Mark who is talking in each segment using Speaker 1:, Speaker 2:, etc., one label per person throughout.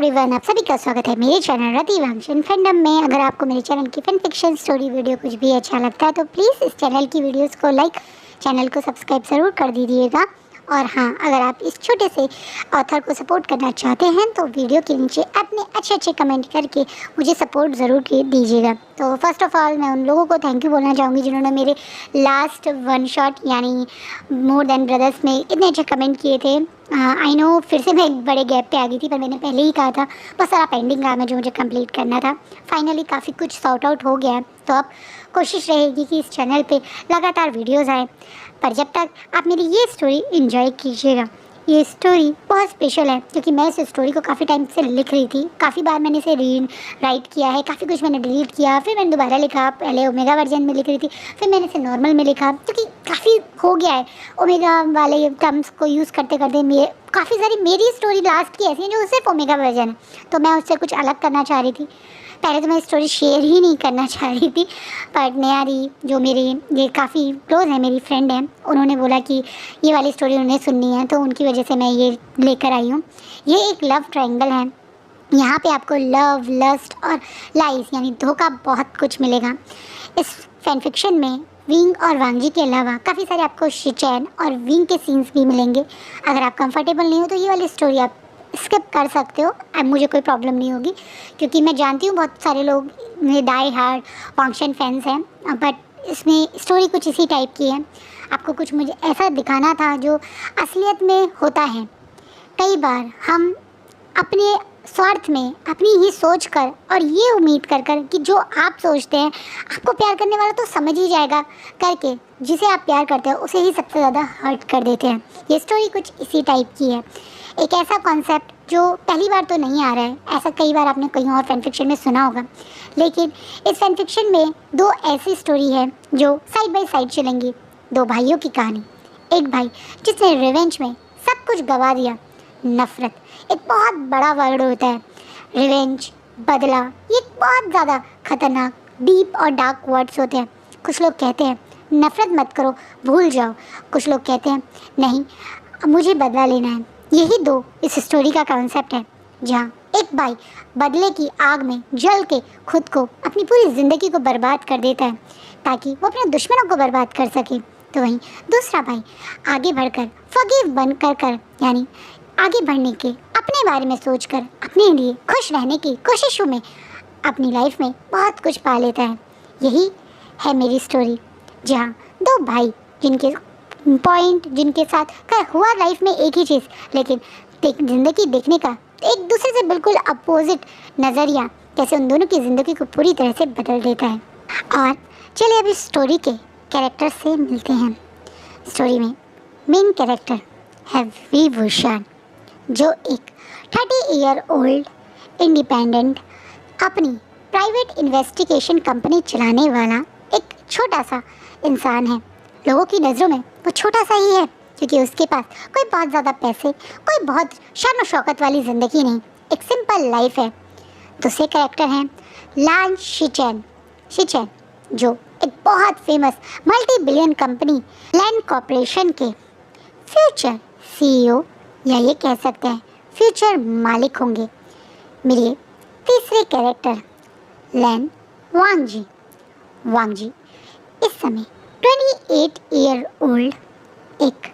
Speaker 1: Everyone, आप सभी का स्वागत है मेरे चैनल रति वांगशन फैंडम में। अगर आपको मेरे चैनल की फैन फिक्शन स्टोरी वीडियो कुछ भी अच्छा लगता है तो प्लीज़ इस चैनल की वीडियोस को लाइक, चैनल को सब्सक्राइब ज़रूर कर दीजिएगा। और हाँ, अगर आप इस छोटे से ऑथर को सपोर्ट करना चाहते हैं तो वीडियो के नीचे अपने अच्छे कमेंट करके मुझे सपोर्ट ज़रूर दीजिएगा। तो फर्स्ट ऑफ़ ऑल मैं उन लोगों को थैंक यू बोलना चाहूँगी जिन्होंने मेरे लास्ट वन शॉट यानी मोर देन ब्रदर्स में इतने अच्छे कमेंट किए थे। आई नो फिर से मैं एक बड़े गैप पे आ गई थी, पर मैंने पहले ही कहा था बहुत सारा पेंडिंग काम है जो मुझे कंप्लीट करना था। फाइनली काफ़ी कुछ सॉर्ट आउट हो गया है, तो अब कोशिश रहेगी कि इस चैनल पे लगातार वीडियोस आए। पर जब तक आप मेरी ये स्टोरी एंजॉय कीजिएगा। ये स्टोरी बहुत स्पेशल है क्योंकि मैं इस स्टोरी को काफ़ी टाइम से लिख रही थी। काफ़ी बार मैंने इसे राइट किया है, काफ़ी कुछ मैंने डिलीट किया, फिर मैंने दोबारा लिखा। पहले ओमेगा वर्जन में लिख रही थी, फिर मैंने इसे नॉर्मल में लिखा क्योंकि काफ़ी हो गया है ओमेगा वाले टर्म्स को यूज़ करते करते। काफ़ी सारी मेरी स्टोरी लास्ट की ऐसी है जो सिर्फ ओमेगा वर्जन है, तो मैं उससे कुछ अलग करना चाह रही थी। पहले तो मैं स्टोरी शेयर ही नहीं करना चाह रही थी, पर नयारी जो मेरी ये काफ़ी क्लोज है, मेरी फ्रेंड है, उन्होंने बोला कि ये वाली स्टोरी उन्हें सुननी है, तो उनकी वजह से मैं ये लेकर आई हूँ। ये एक लव ट्रायंगल है। यहाँ पे आपको लव, लस्ट और लाइस यानी धोखा बहुत कुछ मिलेगा। इस फैन फिक्शन में विंग और वांगजी के अलावा काफ़ी सारे आपको शिचैन और विंग के सीन्स भी मिलेंगे। अगर आप कंफर्टेबल नहीं हो तो ये वाली स्टोरी आप स्किप कर सकते हो। अब मुझे कोई प्रॉब्लम नहीं होगी क्योंकि मैं जानती हूँ बहुत सारे लोग मेरे डाई हार्ड वांगशन फैंस हैं, बट इसमें स्टोरी कुछ इसी टाइप की है। आपको कुछ मुझे ऐसा दिखाना था जो असलियत में होता है। कई बार हम अपने स्वार्थ में अपनी ही सोच कर और ये उम्मीद कर कि जो आप सोचते हैं आपको प्यार करने वाला तो समझ ही जाएगा करके जिसे आप प्यार करते हो उसे ही सबसे ज़्यादा हर्ट कर देते हैं। ये स्टोरी कुछ इसी टाइप की है। एक ऐसा कॉन्सेप्ट जो पहली बार तो नहीं आ रहा है, ऐसा कई बार आपने कहीं और फैन फिक्शन में सुना होगा, लेकिन इस फैन फिक्शन में दो ऐसी स्टोरी है जो साइड बाय साइड चलेंगी। दो भाइयों की कहानी। एक भाई जिसने रिवेंज में सब कुछ गवा दिया। नफ़रत एक बहुत बड़ा वर्ड होता है। रिवेंज, बदला, ये बहुत ज़्यादा खतरनाक, डीप और डार्क वर्ड्स होते हैं। कुछ लोग कहते हैं नफ़रत मत करो, भूल जाओ। कुछ लोग कहते हैं नहीं, मुझे बदला लेना है। यही दो इस स्टोरी का कॉन्सेप्ट है, जहाँ एक भाई बदले की आग में जल के खुद को, अपनी पूरी ज़िंदगी को बर्बाद कर देता है ताकि वो अपने दुश्मनों को बर्बाद कर सके। तो वहीं दूसरा भाई आगे बढ़कर फॉरगिव बन कर यानी आगे बढ़ने के, अपने बारे में सोचकर अपने लिए खुश रहने की कोशिशों में अपनी लाइफ में बहुत कुछ पा लेता है। यही है मेरी स्टोरी, जहाँ दो भाई जिनके साथ हुआ लाइफ में एक ही चीज़, लेकिन ज़िंदगी देखने का एक दूसरे से बिल्कुल अपोजिट नज़रिया कैसे उन दोनों की ज़िंदगी को पूरी तरह से बदल देता है। और चलिए अब इस स्टोरी के कैरेक्टर से मिलते हैं। स्टोरी में मेन कैरेक्टर है वी भूषण, जो एक 30 ईयर ओल्ड इंडिपेंडेंट अपनी प्राइवेट इन्वेस्टिगेशन कंपनी चलाने वाला एक छोटा सा इंसान है। लोगों की नज़रों में वो छोटा सा ही है क्योंकि उसके पास कोई बहुत ज़्यादा पैसे, कोई बहुत शान शौकत वाली ज़िंदगी नहीं, एक सिंपल लाइफ है। दूसरे कैरेक्टर हैं लान शिचैन, जो एक बहुत famous multi billion company land corporation के फ्यूचर सीईओ या ये कह सकते हैं फ्यूचर मालिक होंगे। मिलिए तीसरे कैरेक्टर लैन वांगजी इस समय 28 ईयर ओल्ड एक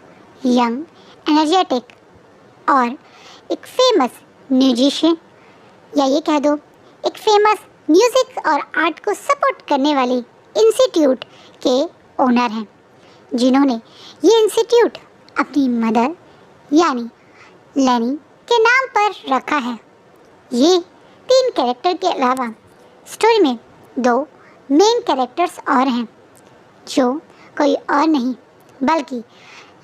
Speaker 1: यंग, एनर्जेटिक और एक फेमस म्यूजिशियन या ये कह दो एक फेमस म्यूज़िक और आर्ट को सपोर्ट करने वाली इंस्टीट्यूट के ओनर हैं, जिन्होंने ये इंस्टीट्यूट अपनी मदर यानी लैनी के नाम पर रखा है। ये तीन कैरेक्टर के अलावा स्टोरी में दो मेन कैरेक्टर्स और हैं, जो कोई और नहीं बल्कि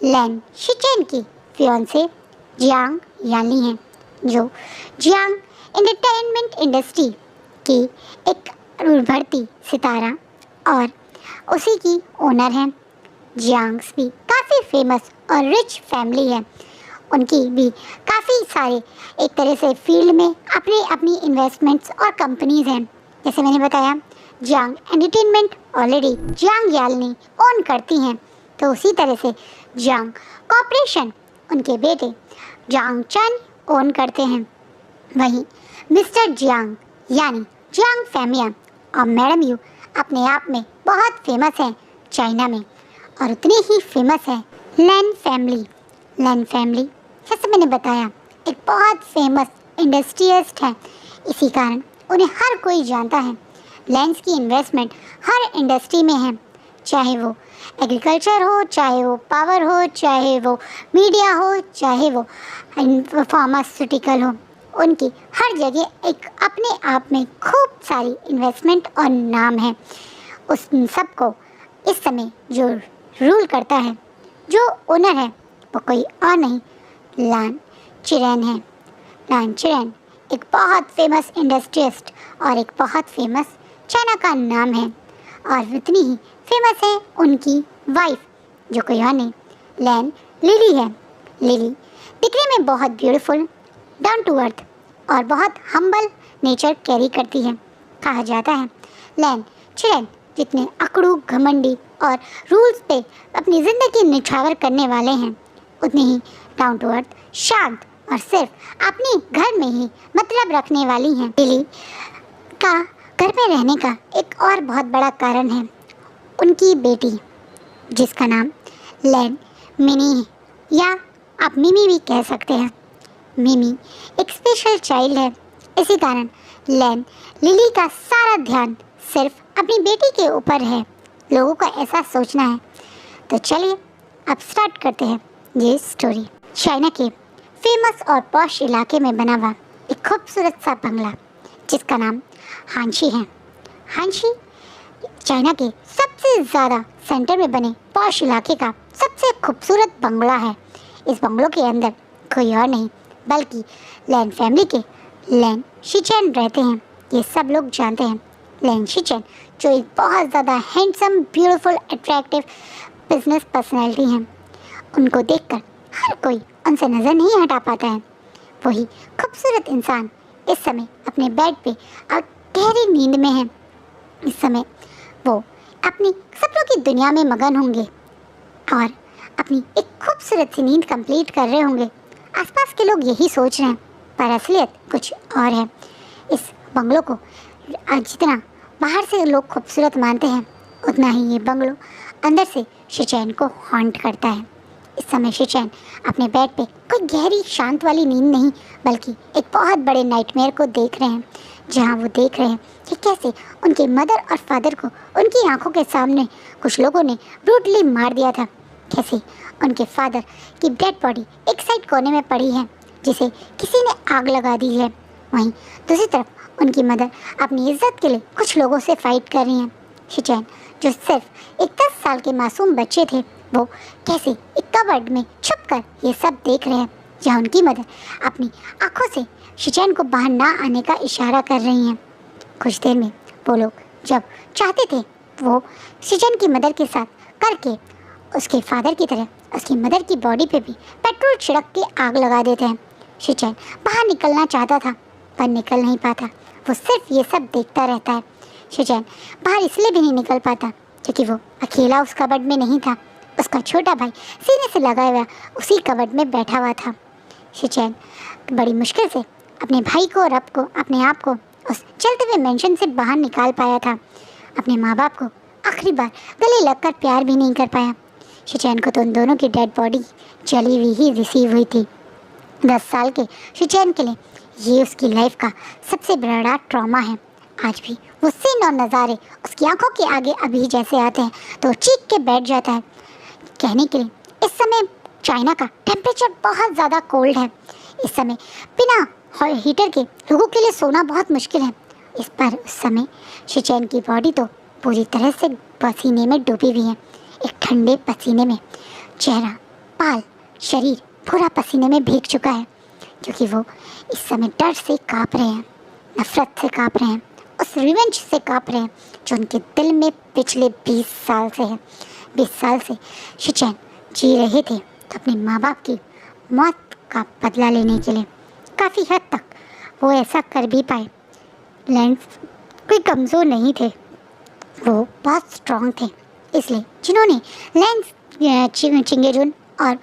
Speaker 1: लैन शिचैन की फियांसे जियांग याली हैं, जो जियांग एंटरटेनमेंट इंडस्ट्री की एक उभरती सितारा और उसी की ओनर हैं। जियांग्स भी काफ़ी फेमस और रिच फैमिली है। उनकी भी काफ़ी सारे एक तरह से फील्ड में अपनी इन्वेस्टमेंट्स और कंपनीज़ हैं। जैसे मैंने बताया जियांग एंटरटेनमेंट ऑलरेडी जियांग यालनी ओन करती हैं, तो उसी तरह से जियांग कॉर्पोरेशन उनके बेटे जियांग चन ओन करते हैं। वहीं मिस्टर जियांग यानी जियांग फैमिया और मैडम यू अपने आप में बहुत फेमस हैं चाइना में, और उतनी ही फेमस है लैन फैमिली। लैन फैमिली जैसे मैंने बताया एक बहुत फेमस इंडस्ट्रियलिस्ट है, इसी कारण उन्हें हर कोई जानता है। लैंस की इन्वेस्टमेंट हर इंडस्ट्री में है, चाहे वो एग्रीकल्चर हो, चाहे वो पावर हो, चाहे वो मीडिया हो, चाहे वो फार्मास्यूटिकल हो। उनकी हर जगह एक अपने आप में खूब सारी इन्वेस्टमेंट और नाम है। उस सबको इस समय जो रूल करता है, जो ओनर है, वो कोई और नहीं लान चिरेन है। लान चिरेन एक बहुत फेमस इंडस्ट्रियलिस्ट और एक बहुत फेमस चाइना का नाम है, और उतनी ही फेमस है उनकी वाइफ जो कोई और नहीं लैन लिली है। लिली दिखने में बहुत ब्यूटीफुल, डाउन टू अर्थ और बहुत हम्बल नेचर कैरी करती है। कहा जाता है लैन चिरेन जितने अकड़ू, घमंडी और रूल्स पे अपनी ज़िंदगी निछावर करने वाले हैं, उतने ही डाउन टू अर्थ, शांत और सिर्फ अपने घर में ही मतलब रखने वाली हैं। लिली का घर में रहने का एक और बहुत बड़ा कारण है उनकी बेटी, जिसका नाम लैन मिनी है, या आप मिमी भी कह सकते हैं। मिमी एक स्पेशल चाइल्ड है, इसी कारण लैन लिली का सारा ध्यान सिर्फ अपनी बेटी के ऊपर है। लोगों का ऐसा सोचना है। तो चलिए अब स्टार्ट करते हैं ये स्टोरी। चाइना के फेमस और पॉश इलाके में बना हुआ एक खूबसूरत सा बंगला जिसका नाम हांशी है। हांशी चाइना के सबसे ज़्यादा सेंटर में बने पॉश इलाके का सबसे खूबसूरत बंगला है। इस बंगलों के अंदर कोई और नहीं बल्कि लैन फैमिली के लैन शिचेन रहते हैं। ये सब लोग जानते हैं लैन शिचेन, जो एक बहुत ज़्यादा handsome, beautiful, attractive business personality हैं। उनको देखकर हर कोई उनसे नज़र नहीं हटा पाता है। वही खूबसूरत इंसान इस समय अपने बेड पे और गहरी नींद में है। इस समय वो अपनी सपनों की दुनिया में मगन होंगे और अपनी एक खूबसूरत सी नींद कंप्लीट कर रहे होंगे। आसपास के लोग यही सोच रहे हैं, पर असलियत कुछ और है। इस बंगलों को जितना बाहर से लोग खूबसूरत मानते हैं, उतना ही ये बंगलो अंदर से शिचैन को हॉन्ट करता है। इस समय शिचैन अपने बेड पे कोई गहरी शांत वाली नींद नहीं बल्कि एक बहुत बड़े नाइटमेयर को देख रहे हैं, जहां वो देख रहे हैं कि कैसे उनके मदर और फादर को उनकी आंखों के सामने कुछ लोगों ने ब्रूटली मार दिया था। कैसे उनके फादर की डेड बॉडी एक साइड कोने में पड़ी है जिसे किसी ने आग लगा दी है। वहीं दूसरी तरफ उनकी मदर अपनी इज्जत के लिए कुछ लोगों से फाइट कर रही हैं। शिचैन जो सिर्फ एक 10 साल के मासूम बच्चे थे, वो कैसे एक कबर्ड में छुपकर ये सब देख रहे हैं, जहाँ उनकी मदर अपनी आंखों से शिचैन को बाहर ना आने का इशारा कर रही हैं। कुछ देर में वो लोग जब चाहते थे वो शिचैन की मदर के साथ करके उसके फादर की तरह उसकी मदर की बॉडी पे भी पेट्रोल छिड़क के आग लगा देते हैं। शिचैन बाहर निकलना चाहता था पर निकल नहीं पाता, वो सिर्फ ये सब देखता रहता है। शिचैन बाहर इसलिए भी नहीं निकल पाता क्योंकि वो अकेला उस कबर्ड में नहीं था, उसका छोटा भाई सीने से लगा हुआ उसी कबर्ड में बैठा हुआ था। शिचैन बड़ी मुश्किल से अपने भाई को और अपने आप को उस चलते हुए मेंशन से बाहर निकाल पाया था। अपने माँ बाप को आखिरी बार गले लगकर प्यार भी नहीं कर पाया। शिचैन को तो उन दोनों की डेड बॉडी जली हुई ही रिसीव हुई थी। 10 साल के शिचैन के लिए ये उसकी लाइफ का सबसे बड़ा ट्रॉमा है। आज भी वो सीन और नज़ारे उसकी आंखों के आगे अभी जैसे आते हैं तो चीख के बैठ जाता है। कहने के लिए इस समय चाइना का टेम्परेचर बहुत ज़्यादा कोल्ड है। इस समय बिना हीटर के लोगों के लिए सोना बहुत मुश्किल है। इस पर उस समय शिचैन की बॉडी तो पूरी तरह से पसीने में डूबी हुई है। एक ठंडे पसीने में चेहरा, बाल, शरीर पूरा पसीने में भीग चुका है क्योंकि वो इस समय डर से काँप रहे हैं, नफरत से काँप रहे हैं, उस रिवेंज से काँप रहे हैं जो उनके दिल में पिछले 20 साल से है। 20 साल से शिचैन जी रहे थे तो अपने माँ बाप की मौत का बदला लेने के लिए काफ़ी हद तक वो ऐसा कर भी पाए। लैंस कोई कमज़ोर नहीं थे, वो बहुत स्ट्रॉन्ग थे। इसलिए जिन्होंने लैंस चिंगेजुन और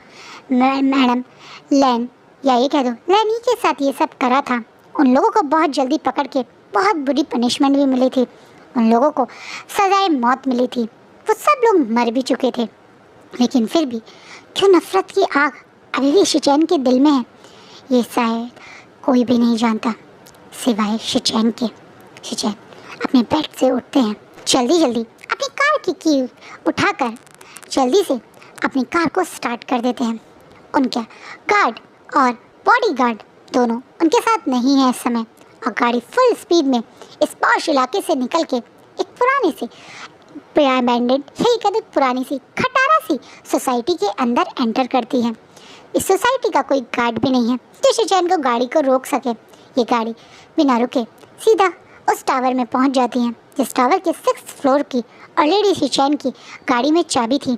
Speaker 1: मैडम लैन, या ये कह दो लैनी के साथ ये सब करा था, उन लोगों को बहुत जल्दी पकड़ के बहुत बुरी पनिशमेंट भी मिली थी, उन लोगों को सजाए मौत मिली थी, वो सब लोग मर भी चुके थे। लेकिन फिर भी क्यों नफरत की आग अभी भी शिचैन के दिल में है, ये शायद कोई भी नहीं जानता सिवाय शिचैन के। शिचैन अपने बेड से उठते हैं, जल्दी जल्दी अपनी कार की उठाकर जल्दी से अपनी कार को स्टार्ट कर देते हैं। उनका गार्ड और बॉडीगार्ड दोनों उनके साथ नहीं है इस समय, और गाड़ी फुल स्पीड में इस पॉश इलाके से निकल के एक पुरानी सी अबैंडन्ड यही कभी पुरानी सी खटारा सी सोसाइटी के अंदर एंटर करती है। इस सोसाइटी का कोई गार्ड भी नहीं है जो शिचैन को गाड़ी को रोक सके। ये गाड़ी बिना रुके सीधा उस टावर में पहुंच जाती है जिस टावर के 6th फ्लोर की ऑलरेडी शिचैन की गाड़ी में चाबी थी।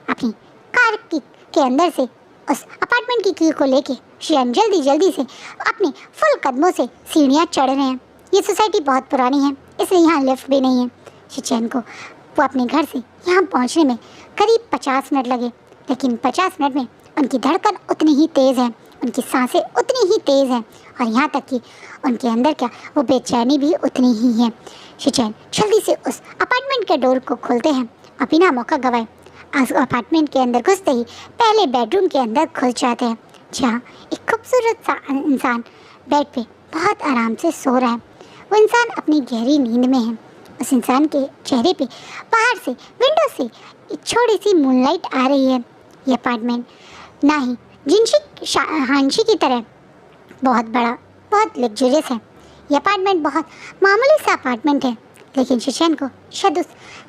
Speaker 1: अपनी कार के अंदर से उस अपार्टमेंट की की को लेके शिचैन जल्दी जल्दी से अपने फुल कदमों से सीढ़ियाँ चढ़ रहे हैं। ये सोसाइटी बहुत पुरानी है, इसलिए यहाँ लिफ्ट भी नहीं है। शिचैन को वो अपने घर से यहाँ पहुँचने में करीब 50 मिनट लगे, लेकिन 50 मिनट में उनकी धड़कन उतनी ही तेज़ है, उनकी सांसें उतनी ही तेज़ हैं, और यहाँ तक कि उनके अंदर क्या वो बेचैनी भी उतनी ही है। शिचैन जल्दी से उस अपार्टमेंट के डोर को खोलते हैं और बिना मौका गवाए उस अपार्टमेंट के अंदर घुसते ही पहले बेडरूम के अंदर घुस जाते हैं, जहाँ एक खूबसूरत सा इंसान बेड पे बहुत आराम से सो रहा है। वो इंसान अपनी गहरी नींद में है। उस इंसान के चेहरे पे बाहर से विंडो से एक छोटी सी मूनलाइट आ रही है। ये अपार्टमेंट ना ही हांशी की तरह बहुत बड़ा, बहुत लग्जरियस है। ये अपार्टमेंट बहुत मामूली सा अपार्टमेंट है, लेकिन शिचैन को शायद उस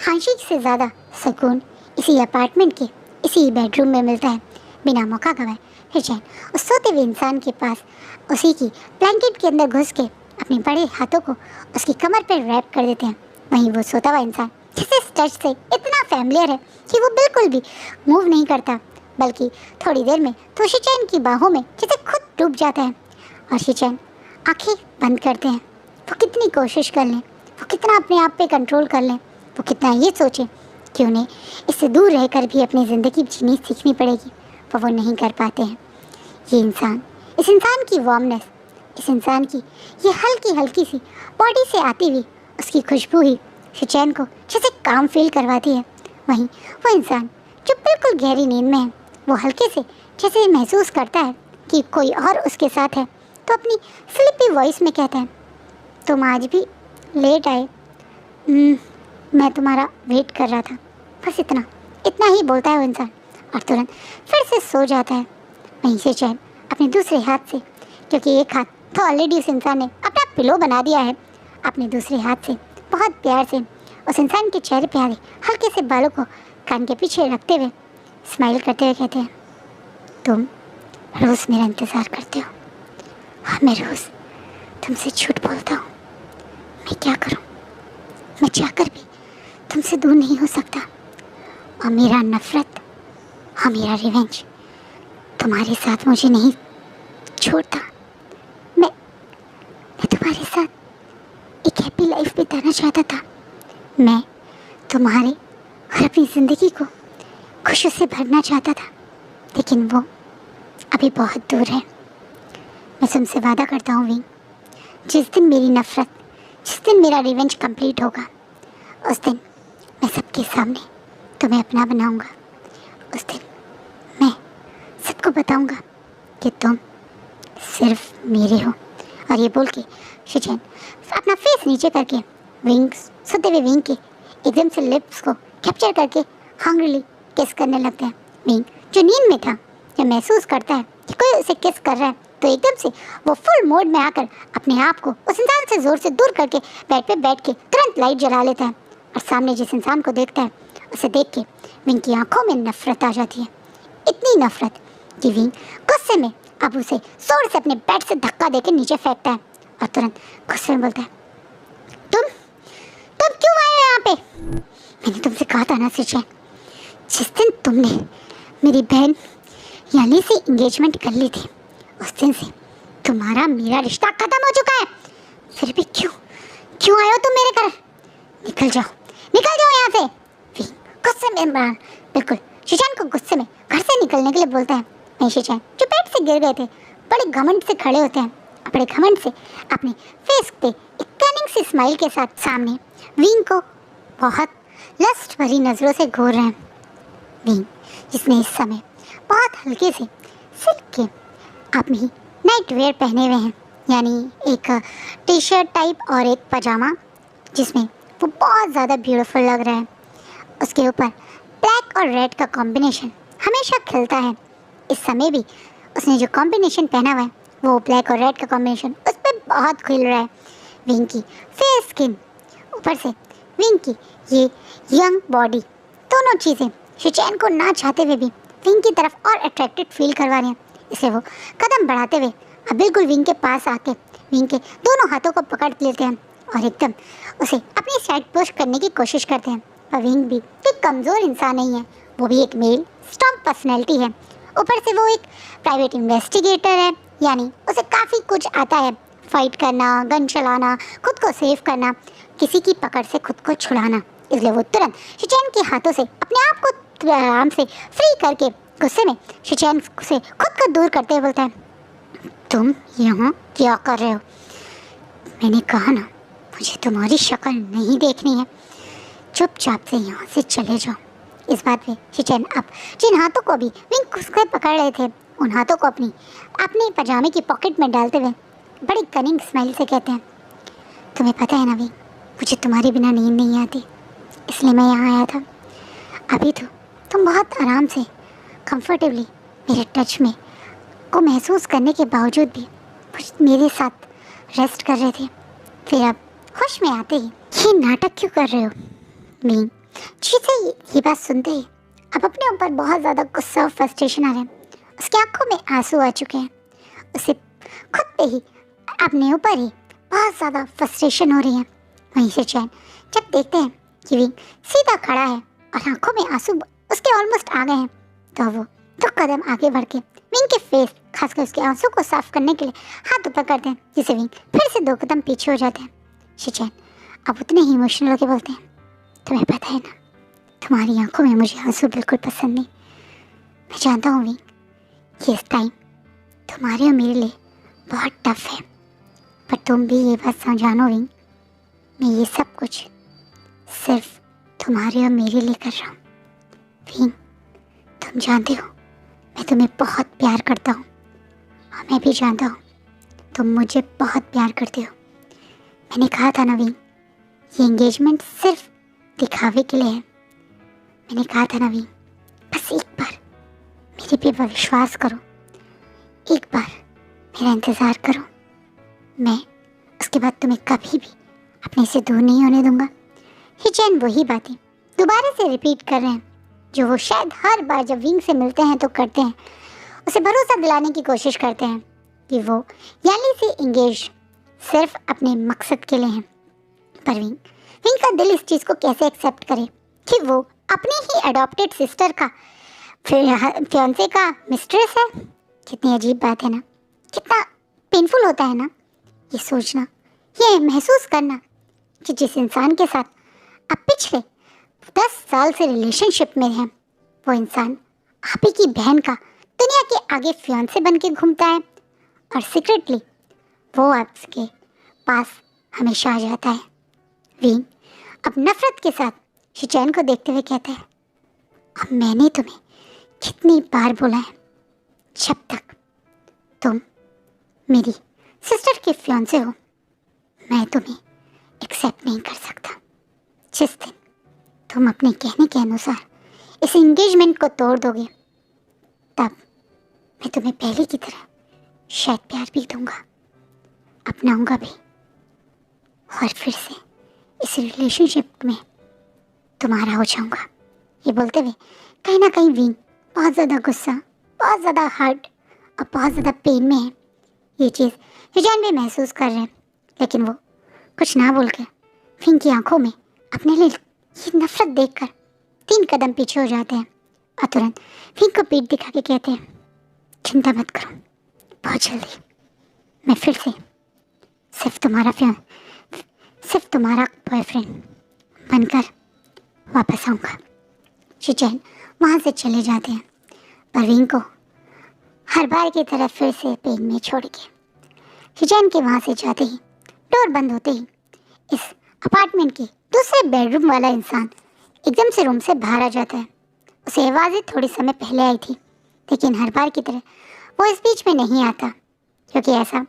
Speaker 1: हांशी से ज़्यादा सुकून इसी अपार्टमेंट के इसी बेडरूम में मिलता है। बिना मौका गवाए शिचैन उस सोते हुए इंसान के पास उसी की ब्लैंकेट के अंदर घुस के अपने बड़े हाथों को उसकी कमर पर रैप कर देते हैं। वहीं वो सोता हुआ इंसान जिसे इस टच से इतना फैमिलियर है कि वो बिल्कुल भी मूव नहीं करता, बल्कि थोड़ी देर में तो शिचैन की बाहों में जैसे खुद डूब जाता है। और शिचैन आंखें बंद करते हैं। वो कितनी कोशिश कर लें, वो कितना अपने आप पे कंट्रोल कर लें, वो कितना ये सोचें कि उन्हें इससे दूर रहकर भी अपनी ज़िंदगी जीनी सीखनी पड़ेगी, पर वो नहीं कर पाते हैं। ये इंसान, इस इंसान की वार्मनेस, इस इंसान की ये हल्की हल्की सी बॉडी से आती हुई उसकी खुशबू ही शिचैन को जैसे काम फील करवाती है। वहीं वो इंसान जो बिल्कुल गहरी नींद में है, वो हल्के से जैसे महसूस करता है कि कोई और उसके साथ है, तो अपनी स्लिपी वॉइस में कहता है, तुम आज भी लेट आए, मैं तुम्हारा वेट कर रहा था। बस इतना ही बोलता है वो इंसान, और तुरंत फिर से सो जाता है। वहीं शिचैन अपने दूसरे हाथ से, क्योंकि एक हाथ तो ऑलरेडी उस इंसान ने अपना पिलो बना दिया है, अपने दूसरे हाथ से बहुत प्यार से उस इंसान के चेहरे पे आ रहे हल्के से बालों को कान के पीछे रखते हुए स्माइल करते हुए कहते हैं, तुम रोज़ मेरा इंतज़ार करते हो और मैं रोज़ तुमसे झूठ बोलता हूँ। मैं क्या करूँ, मैं चाहकर भी तुमसे दूर नहीं हो सकता, और मेरा नफ़रत और मेरा रिवेंज तुम्हारे साथ मुझे नहीं छोड़ता। मैं तुम्हारे साथ एक हैप्पी लाइफ बिताना चाहता था। मैं तुम्हारे और अपनी ज़िंदगी को खुशियों से भरना चाहता था, लेकिन वो अभी बहुत दूर है। मैं तुमसे वादा करता हूँ विंग, जिस दिन मेरी नफ़रत, जिस दिन मेरा रिवेंज कंप्लीट होगा, उस दिन मैं सबके सामने तुम्हें अपना बनाऊँगा। उस दिन मैं सबको बताऊँगा कि तुम सिर्फ मेरे हो। और ये बोल के शिचैन अपना फेस नीचे करके विंग्स सोते हुए विंग के एकदम से लिप्स को कैप्चर करके हंग्रीली किस करने लगता है। विंग जो नींद में था, जब महसूस करता है कि कोई उसे किस कर रहा है, तो एकदम से वो फुल मोड में आकर अपने आप को उस इंसान से ज़ोर से दूर करके बेड पे बैठ के तुरंत लाइट जला लेता है। और सामने जिस इंसान को देखता है, उसे देख के विंग की आंखों में नफरत आ जाती है। इतनी नफरत कि विंग गुस्से में अब उसे जोर से अपने बेड से धक्का देकर नीचे फेंकता है और तुरंत गुस्से में बोलता है, तुम क्यों आए हो यहाँ पे? मैंने तुमसे कहा था ना शिचैन, जिस दिन तुमने मेरी बहन यानी से इंगेजमेंट कर ली थी, उस दिन से तुम्हारा मेरा रिश्ता खत्म हो चुका है। फिर भी क्यों आए हो तुम मेरे घर? निकल जाओ यहाँ से। गुस्से में बिल्कुल शिचैन को गुस्से में घर से निकलने के लिए बोलता है। नहीं, शिचैन जो बेड से गिर गए थे बड़े घमंड से खड़े होते हैं अपने घमंड से अपने फेस पे एक कनिंग सी स्माइल के साथ सामने विंग को बहुत लस्ट भरी नज़रों से घूर रहे हैं। विंग जिसने इस समय बहुत हल्के से सिल्क के अपनी नाइट वेयर पहने हुए हैं, यानी एक टी शर्ट टाइप और एक पजामा जिसमें वो बहुत ज़्यादा ब्यूटीफुल लग रहा है। उसके ऊपर ब्लैक और रेड का कॉम्बिनेशन हमेशा खिलता है। इस समय भी उसने जो कॉम्बिनेशन पहना हुआ है वो ब्लैक और रेड का कॉम्बिनेशन उस पर बहुत खिल रहा है। विंग की फेयर स्किन, ऊपर से विंग की ये यंग बॉडी, दोनों चीज़ें शिचैन को ना चाहते हुए भी विंग की तरफ और अट्रैक्टेड फील करवा रहे हैं। इसलिए वो कदम बढ़ाते हुए अब बिल्कुल विंग के पास आके विंग के दोनों हाथों को पकड़ लेते हैं और एकदम उसे अपनी साइड पुश करने की कोशिश करते हैं। पर विंग भी एक कमज़ोर इंसान नहीं है, वो भी एक मेल स्ट्रॉन्ग पर्सनैलिटी है। ऊपर से वो एक प्राइवेट इन्वेस्टिगेटर है, यानी उसे काफ़ी कुछ आता है, फाइट करना, गन चलाना, खुद को सेव करना, किसी की पकड़ से खुद को छुड़ाना। इसलिए वो तुरंत शिचैन के हाथों से अपने आप को आराम से फ्री करके गुस्से में शिचैन से खुद को दूर करते हुए बोलता है, तुम यहाँ क्या कर रहे हो? मैंने कहा ना, मुझे तुम्हारी शक्ल नहीं देखनी है, चुपचाप से यहाँ से चले जाओ। इस बात पे शिचैन अब जिन हाथों को भी विंग उसको पकड़ रहे थे उन हाथों को अपने पजामे की पॉकेट में डालते हुए बड़ी कनिंग स्माइल से कहते हैं, तुम्हें पता है ना विंग, मुझे तुम्हारे बिना नींद नहीं आती, इसलिए मैं यहाँ आया था। अभी तो तुम बहुत आराम से कंफर्टेबली मेरे टच में को महसूस करने के बावजूद भी मेरे साथ रेस्ट कर रहे थे, फिर अब होश में आते ही ये नाटक क्यों कर रहे हो? विंग चीज़े ये बात सुनते ही अब अपने ऊपर बहुत ज़्यादा गुस्सा और फ्रस्ट्रेशन आ रहा है। उसकी आंखों में आंसू आ चुके हैं। उसे खुद पे ही अपने ऊपर ही बहुत ज़्यादा फ्रस्ट्रेशन हो रही है। वहीं से चैन जब देखते हैं कि विंग सीधा खड़ा है और आंखों में आंसू उसके ऑलमोस्ट आ गए हैं, तो वो 2 कदम आगे बढ़ के विंग के फेस, खासकर उसके आंसू को साफ करने के लिए हाथ ऊपर करते हैं, जिसे विंग फिर से 2 कदम पीछे हो जाते हैं। शिचैन अब उतने ही इमोशनल होकर बोलते हैं, तुम्हें पता है ना, तुम्हारी आंखों में मुझे आंसू बिल्कुल पसंद नहीं। मैं जानता हूँ विंग, ये टाइम तुम्हारे और मेरे लिए बहुत टफ है, पर तुम भी ये बात समझानो विंग, मैं ये सब कुछ सिर्फ तुम्हारे और मेरे लिए कर रहा हूँ। विंग, तुम जानते हो मैं तुम्हें बहुत प्यार करता हूँ और मैं भी जानता हूँ तुम मुझे बहुत प्यार करते हो। मैंने कहा था ना विंग, ये एंगेजमेंट सिर्फ दिखावे के लिए है। मैंने कहा था ना विंग, बस एक बार मेरे पे विश्वास करो, एक बार मेरा इंतज़ार करो, मैं उसके बाद तुम्हें कभी भी अपने से दूर नहीं होने दूंगा। शिचैन वही बातें दोबारा से रिपीट कर रहे हैं जो वो शायद हर बार जब विंग से मिलते हैं तो करते हैं। उसे भरोसा दिलाने की कोशिश करते हैं कि वो याली से इंगेज सिर्फ अपने मकसद के लिए हैं। पर विंग का दिल इस चीज़ को कैसे एक्सेप्ट करे कि वो अपनी ही अडॉप्टेड सिस्टर का फियांसे का मिस्ट्रेस है। कितनी अजीब बात है ना, कितना पेनफुल होता है ना ये सोचना, ये महसूस करना कि जिस इंसान के साथ आप पिछले 10 साल से रिलेशनशिप में हैं, वो इंसान आप ही की बहन का दुनिया के आगे फियांसे बन के घूमता है और सीक्रेटली वो आपके पास हमेशा आ जाता है। विंग अब नफरत के साथ शिचैन को देखते हुए कहता है, अब मैंने तुम्हें कितनी बार बोला है, जब तक तुम मेरी सिस्टर के फियांसे हो मैं तुम्हें एक्सेप्ट नहीं कर सकता। जिस दिन तुम अपने कहने के अनुसार इस एंगेजमेंट को तोड़ दोगे, तब मैं तुम्हें पहले की तरह शायद प्यार भी दूंगा, अपनाऊंगा भी, और फिर से इस रिलेशनशिप में तुम्हारा हो जाऊंगा। ये बोलते हुए कहीं ना कहीं विंग बहुत ज़्यादा गुस्सा, बहुत ज़्यादा हर्ट और बहुत ज़्यादा पेन में है। ये चीज़ शिचैन भी महसूस कर रहे हैं, लेकिन वो कुछ ना बोल के विंग की आंखों में अपने लिए ये नफरत देखकर 3 कदम पीछे हो जाते हैं और तुरंत विंग को पीठ दिखा के कहते हैं, चिंता मत करो, बहुत जल्दी मैं फिर से सिर्फ तुम्हारा बॉयफ्रेंड बनकर वापस आऊँगा। शिचैन वहाँ से चले जाते हैं, पर विंग को हर बार की तरह फिर से पेन में छोड़ के शिचैन के वहाँ से जाते ही, डोर बंद होते ही, इस अपार्टमेंट के दूसरे बेडरूम वाला इंसान एकदम से रूम से बाहर आ जाता है। उसे आवाज़ें थोड़ी समय पहले आई थी, लेकिन हर बार की तरह वो इस बीच में नहीं आता, क्योंकि ऐसा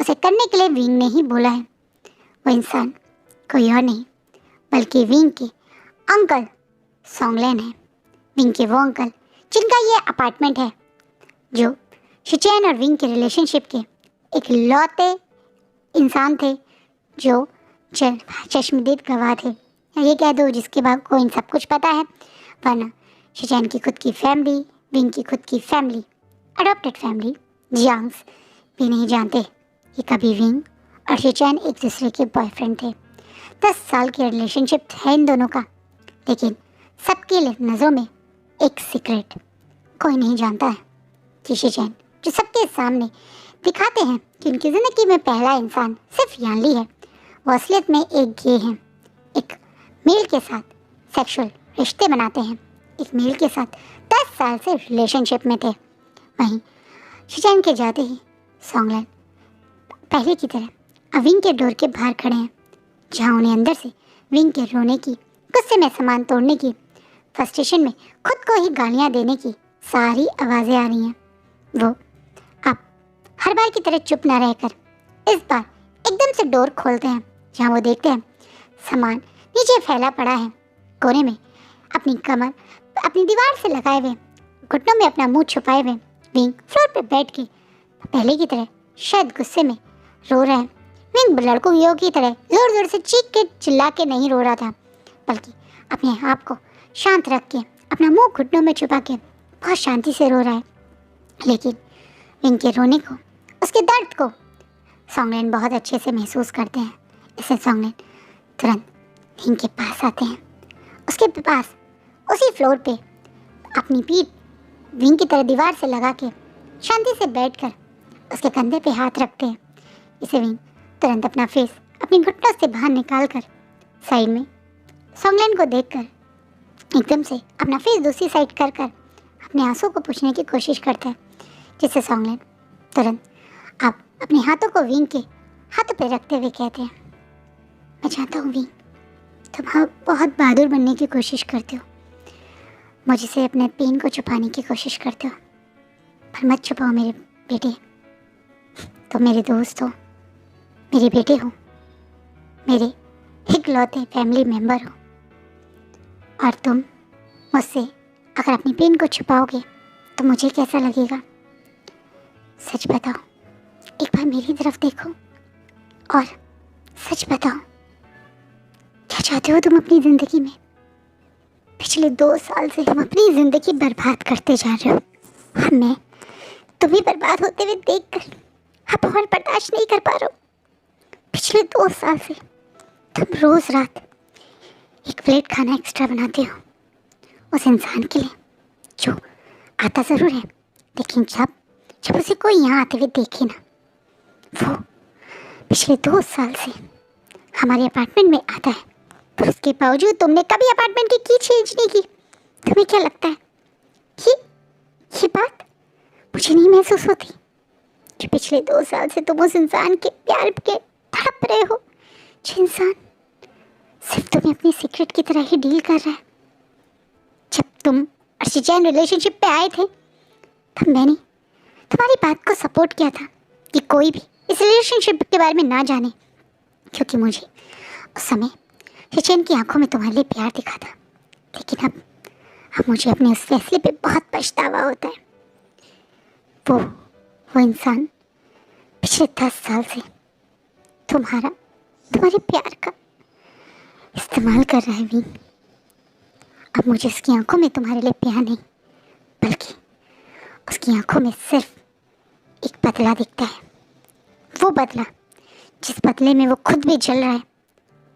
Speaker 1: उसे करने के लिए विंग ने ही बोला है। वो इंसान कोई और नहीं बल्कि विंग के अंकल सोंगलेन है। विंग के वो अंकल जिनका ये अपार्टमेंट है, जो शिचैन और विंग के रिलेशनशिप के एक लौते इंसान थे, जो चश्मदीद गवाह थे, ये कह दो जिसके बाद को इन सब कुछ पता है। वरना शिचैन की खुद की फैमिली, विंग की खुद की फैमिली, अडॉप्टेड फैमिली जियांग्स भी नहीं जानते कि कभी विंग और शिचैन एक दूसरे के बॉयफ्रेंड थे। 10 साल की रिलेशनशिप है इन दोनों का, लेकिन सबकी नज़रों में एक सीक्रेट कोई नहीं जानता है कि शिचैन, जो सबके सामने दिखाते हैं कि उनकी ज़िंदगी में पहला इंसान सिर्फ यानली है, वो असलियत में एक गे हैं। एक मेल के साथ सेक्सुअल रिश्ते बनाते हैं, एक मेल के साथ 10 साल से रिलेशनशिप में थे। वहीं शिचैन के जाते ही सोंगलेन पहले की तरह विंग के डोर के बाहर खड़े हैं, जहां उन्हें अंदर से विंग के रोने की, गुस्से में सामान तोड़ने की, फ्रस्ट्रेशन में खुद को ही गालियां देने की सारी आवाज़ें आ रही हैं। वो अब हर बार की तरह चुप न रहकर इस बार एकदम से डोर खोलते हैं, जहां वो देखते हैं सामान नीचे फैला पड़ा है। कोने में अपनी कमर अपनी दीवार से लगाए हुए, घुटनों में अपना मुंह छुपाए हुए विंग फ्लोर पे बैठ के पहले की तरह शायद गुस्से में रो रहा है। विंग लड़कों की तरह जोर जोर से चीख के चिल्ला के नहीं रो रहा था, बल्कि अपने आप को शांत रख के, अपना मुंह घुटनों में छुपा के बहुत शांति से रो रहा है। लेकिन विंग के रोने को, उसके दर्द को सोंगलेन बहुत अच्छे से महसूस करते हैं। इससे सोंगलेन तुरंत विंग के पास आते हैं, उसके पास उसी फ्लोर पे अपनी पीठ विंग की तरह दीवार से लगा के शांति से बैठकर उसके कंधे पे हाथ रखते हैं। इसे विंग तुरंत अपना फेस अपनी घुटनों से बाहर निकाल कर साइड में सोंगलेन को देखकर एकदम से अपना फेस दूसरी साइड कर कर अपने आंसू को पूछने की कोशिश करता है, जिससे सोंगलेन तुरंत आप अपने हाथों को विंग के हाथों पे रखते हुए कहते हैं, मैं चाहता हूँ विंग, तुम बहुत बहादुर बनने की कोशिश करते हो, मुझे से अपने पेन को छुपाने की कोशिश करते हो, पर मत छुपाओ मेरे बेटे। तुम मेरे दोस्त हो, मेरे बेटे हो, मेरे इकलौते फैमिली मेंबर हो, और तुम मुझसे अगर अपनी पेन को छुपाओगे तो मुझे कैसा लगेगा? सच बताओ, एक बार मेरी तरफ देखो और सच बताओ, क्या चाहते हो तुम अपनी ज़िंदगी में? पिछले 2 साल से हम अपनी ज़िंदगी बर्बाद करते जा रहे हो, और मैं तुम्हें बर्बाद होते हुए देखकर अब और बर्दाश्त नहीं कर पा रहा हूँ। पिछले 2 साल से तुम रोज़ रात एक प्लेट खाना एक्स्ट्रा बनाते हो उस इंसान के लिए, जो आता ज़रूर है, लेकिन जब उसे कोई यहाँ आते हुए देखे ना, वो पिछले 2 साल से हमारे अपार्टमेंट में आता है, पर उसके बावजूद तुमने कभी अपार्टमेंट की चेंज नहीं की। तुम्हें क्या लगता है ये बात मुझे नहीं महसूस होती कि पिछले 2 साल से तुम उस इंसान के प्यार के तड़प रहे हो, जो इंसान सिर्फ तुम्हें अपनी सीक्रेट की तरह ही डील कर रहा है। जब तुम और शिचैन रिलेशनशिप पे आए थे, तब मैंने तुम्हारी बात को सपोर्ट किया था कि कोई भी इस रिलेशनशिप के बारे में ना जाने, क्योंकि मुझे उस समय शिचैन की आंखों में तुम्हारे लिए प्यार दिखा था। लेकिन अब मुझे अपने उस फैसले पे बहुत पछतावा होता है। वो इंसान पिछले 10 साल से तुम्हारे प्यार का इस्तेमाल कर रहा है विंग। अब मुझे उसकी आंखों में तुम्हारे लिए प्यार नहीं, बल्कि उसकी आंखों में सिर्फ एक बदला दिखता है। वो बदला जिस बदले में वो खुद भी जल रहा है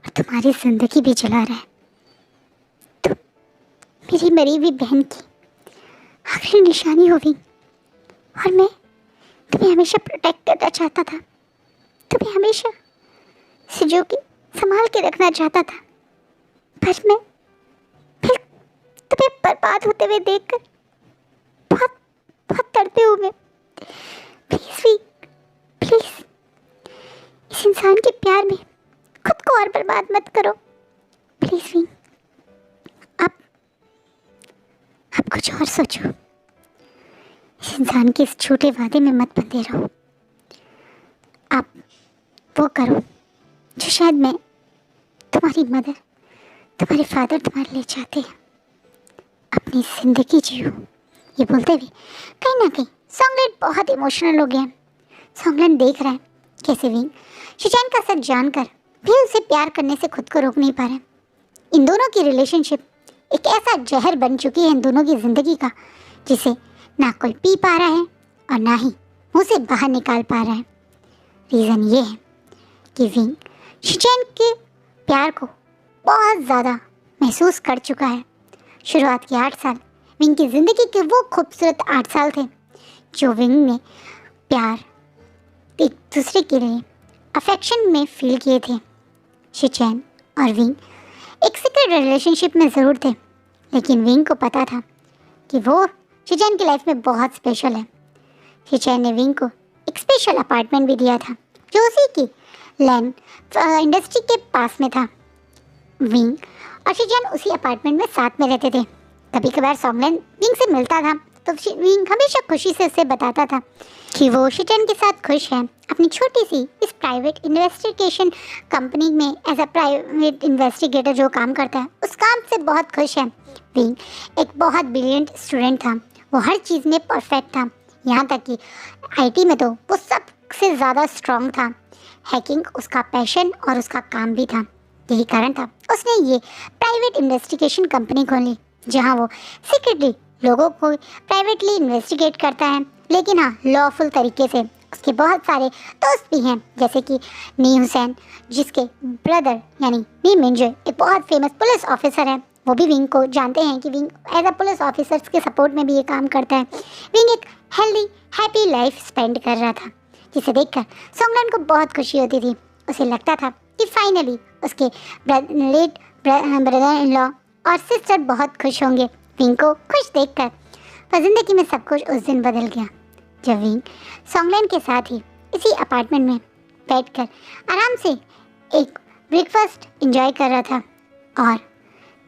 Speaker 1: और तुम्हारी ज़िंदगी भी जला रहा है। तुम मेरी मरी हुई बहन की आखिरी निशानी हो विंग, और मैं तुम्हें हमेशा प्रोटेक्ट करना चाहता था, तुम्हें हमेशा सिजो के संभाल के रखना चाहता था, पर फिर तुम्हें बर्बाद होते हुए देखकर बहुत बहुत तड़पे हूँ मैं। प्लीज़ इंसान के प्यार में खुद को और बर्बाद मत करो प्लीज विंग। आप कुछ और सोचो। इस इंसान के इस छोटे वादे में मत बंधे रहो। आप वो करो जो शायद मैं, तुम्हारी मदर, तुम्हारे फादर तुम्हारे लिए चाहते हैं। अपनी जिंदगी जियो। ये बोलते हुए कहीं ना कहीं सॉन्गलैंड बहुत इमोशनल हो गया। सॉन्गलैंड देख रहा है कैसे विंग शिचैन का सच जानकर भी उसे प्यार करने से खुद को रोक नहीं पा रहा है। इन दोनों की रिलेशनशिप एक ऐसा जहर बन चुकी है इन दोनों की ज़िंदगी का, जिसे ना कोई पी पा रहा है और ना ही मुँह से बाहर निकाल पा रहा है। रीज़न ये है कि विंग शिचैन के प्यार को बहुत ज़्यादा महसूस कर चुका है। शुरुआत के 8 साल विंग की ज़िंदगी के वो खूबसूरत 8 साल थे जो विंग ने प्यार एक दूसरे के लिए अफेक्शन में फील किए थे। शिचैन और विंग एक सीक्रेट रिलेशनशिप में ज़रूर थे, लेकिन विंग को पता था कि वो शिचैन की लाइफ में बहुत स्पेशल है। शिचैन ने विंग को एक स्पेशल अपार्टमेंट भी दिया था जो उसी की लैंड इंडस्ट्री के पास में था। विंग और शिचैन उसी अपार्टमेंट में साथ में रहते थे। कभी कभार सॉन्गलैंड विंग से मिलता था तो विंग हमेशा खुशी से उसे बताता था कि वो शिचैन के साथ खुश है। अपनी छोटी सी इस प्राइवेट इन्वेस्टिगेशन कंपनी में एज अ प्राइवेट इन्वेस्टिगेटर जो काम करता है उस काम से बहुत खुश है। विंग एक बहुत ब्रिलियंट स्टूडेंट था। वो हर चीज़ में परफेक्ट था, यहाँ तक कि आईटी में तो वो सबसे ज़्यादा स्ट्रॉन्ग था। हैकिंग उसका पैशन और उसका काम भी था। यही कारण था उसने ये प्राइवेट इन्वेस्टिगेशन कंपनी खोली जहाँ वो सीक्रेटली लोगों को प्राइवेटली इन्वेस्टिगेट करता है, लेकिन हाँ लॉफुल तरीके से। उसके बहुत सारे दोस्त भी हैं जैसे कि नी हुसैन, जिसके ब्रदर यानी नी मिंजो एक बहुत फेमस पुलिस ऑफिसर है। वो भी विंग को जानते हैं कि wing as a police officers के सपोर्ट में भी ये काम करता है। विंग एक हेल्दी हैप्पी लाइफ स्पेंड कर रहा था, जिसे देखकर सॉन्गलैंड को बहुत खुशी होती थी। उसे लगता था कि फाइनली उसके लेट ब्रदर इन लॉ और सिस्टर बहुत खुश होंगे विंग को खुश देखकर। पर जिंदगी में सब कुछ उस दिन बदल गया जब विंग सॉन्गलैंड के साथ ही इसी अपार्टमेंट में बैठकर आराम से एक ब्रेकफास्ट एंजॉय कर रहा था और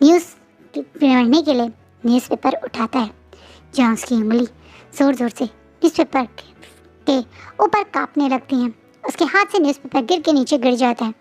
Speaker 1: न्यूज़ पढ़ने के लिए न्यूज़पेपर उठाता है, जहाँ उसकी उंगली ज़ोर ज़ोर से न्यूज़पेपर के ऊपर कांपने लगती हैं। उसके हाथ से न्यूज़पेपर गिर के नीचे गिर जाता है।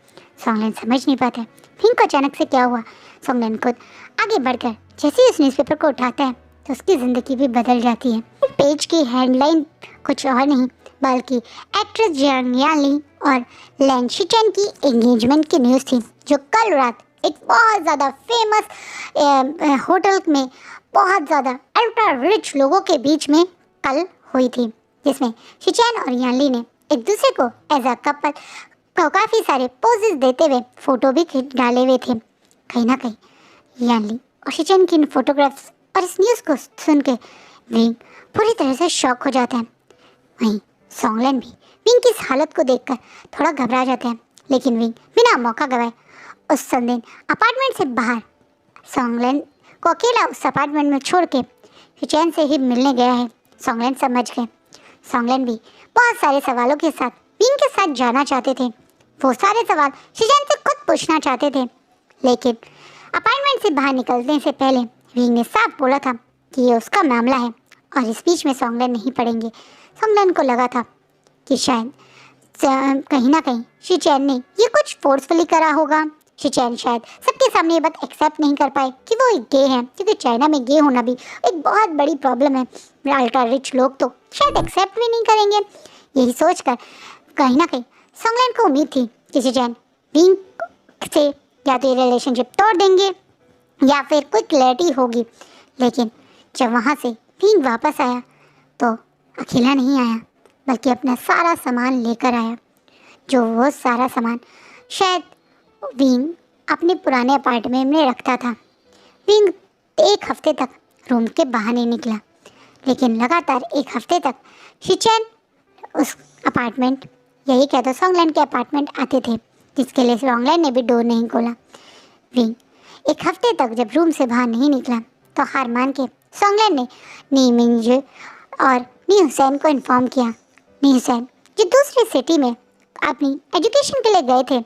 Speaker 1: सॉन्गलैंड समझ नहीं पाता है विंग को अचानक से क्या हुआ। सॉन्गलैंड खुद आगे बढ़कर जैसे ही उस न्यूज़पेपर को उठाता है तो उसकी ज़िंदगी भी बदल जाती है। पेज की हेडलाइन कुछ और नहीं बल्कि एक्ट्रेस जियांग यानली और लैन शिचैन की एंगेजमेंट की न्यूज़ थी, जो कल रात एक बहुत ज़्यादा फेमस होटल में बहुत ज़्यादा अल्ट्रा रिच लोगों के बीच में कल हुई थी, जिसमें शिचैन और यानली ने एक दूसरे को एज अ कपल को काफ़ी सारे पोजेस देते हुए फ़ोटो भी डाले हुए थे। कहीं ना कहीं यानली और शिचैन की इन फोटोग्राफ्स और इस न्यूज़ को सुन के विंग पूरी तरह से शॉक हो जाता है। वहीं सॉन्गलैंड भी विंग की इस हालत को देखकर थोड़ा घबरा जाता है, लेकिन विंग बिना मौका गवाए उस संदिन अपार्टमेंट से बाहर सॉन्गलैंड को अकेला उस अपार्टमेंट में छोड़ के शिचैन से ही मिलने गया है। सॉन्गलैंड समझ गए। सॉन्गलैंड भी बहुत सारे सवालों के साथ विंग के साथ जाना चाहते थे। वो सारे सवाल शिचैन से खुद पूछना चाहते थे, लेकिन अपार्टमेंट से बाहर निकलने से पहले विंग ने साफ बोला था कि ये उसका मामला है और इस बीच में सॉन्गलैंड नहीं पड़ेंगे। सॉन्गलैंड को लगा था कि शायद कहीं ना कहीं शिचैन ने ये कुछ फोर्सफुली करा होगा। शिचैन शायद सबके सामने ये बात एक्सेप्ट नहीं कर पाए कि वो एक गे हैं, क्योंकि चाइना में गे होना भी एक बहुत बड़ी प्रॉब्लम है। अल्ट्रा रिच लोग तो शायद एक्सेप्ट भी नहीं करेंगे। यही सोचकर कहीं ना कहीं सॉन्गलैंड को उम्मीद थी कि शिचैन विंग से या तो ये रिलेशनशिप तोड़ देंगे या फिर कोई क्लैरिटी होगी, लेकिन जब वहाँ से विंग वापस आया तो अकेला नहीं आया बल्कि अपना सारा सामान लेकर आया, जो वो सारा सामान शायद विंग अपने पुराने अपार्टमेंट में रखता था। विंग 1 हफ्ते तक रूम के बाहर नहीं निकला, लेकिन लगातार 1 हफ्ते तक शिचैन उस अपार्टमेंट यही कहता सॉन्गलैंड के अपार्टमेंट आते थे, जिसके लिए सॉन्गलैंड ने भी डोर नहीं खोला। विंग 1 हफ्ते तक जब रूम से बाहर नहीं निकला तो हार मान के सॉन्गलैंड ने नी मिंजो और नी हुसैन को इन्फॉर्म किया। नी हुसैन जो दूसरी सिटी में अपनी एजुकेशन के लिए गए थे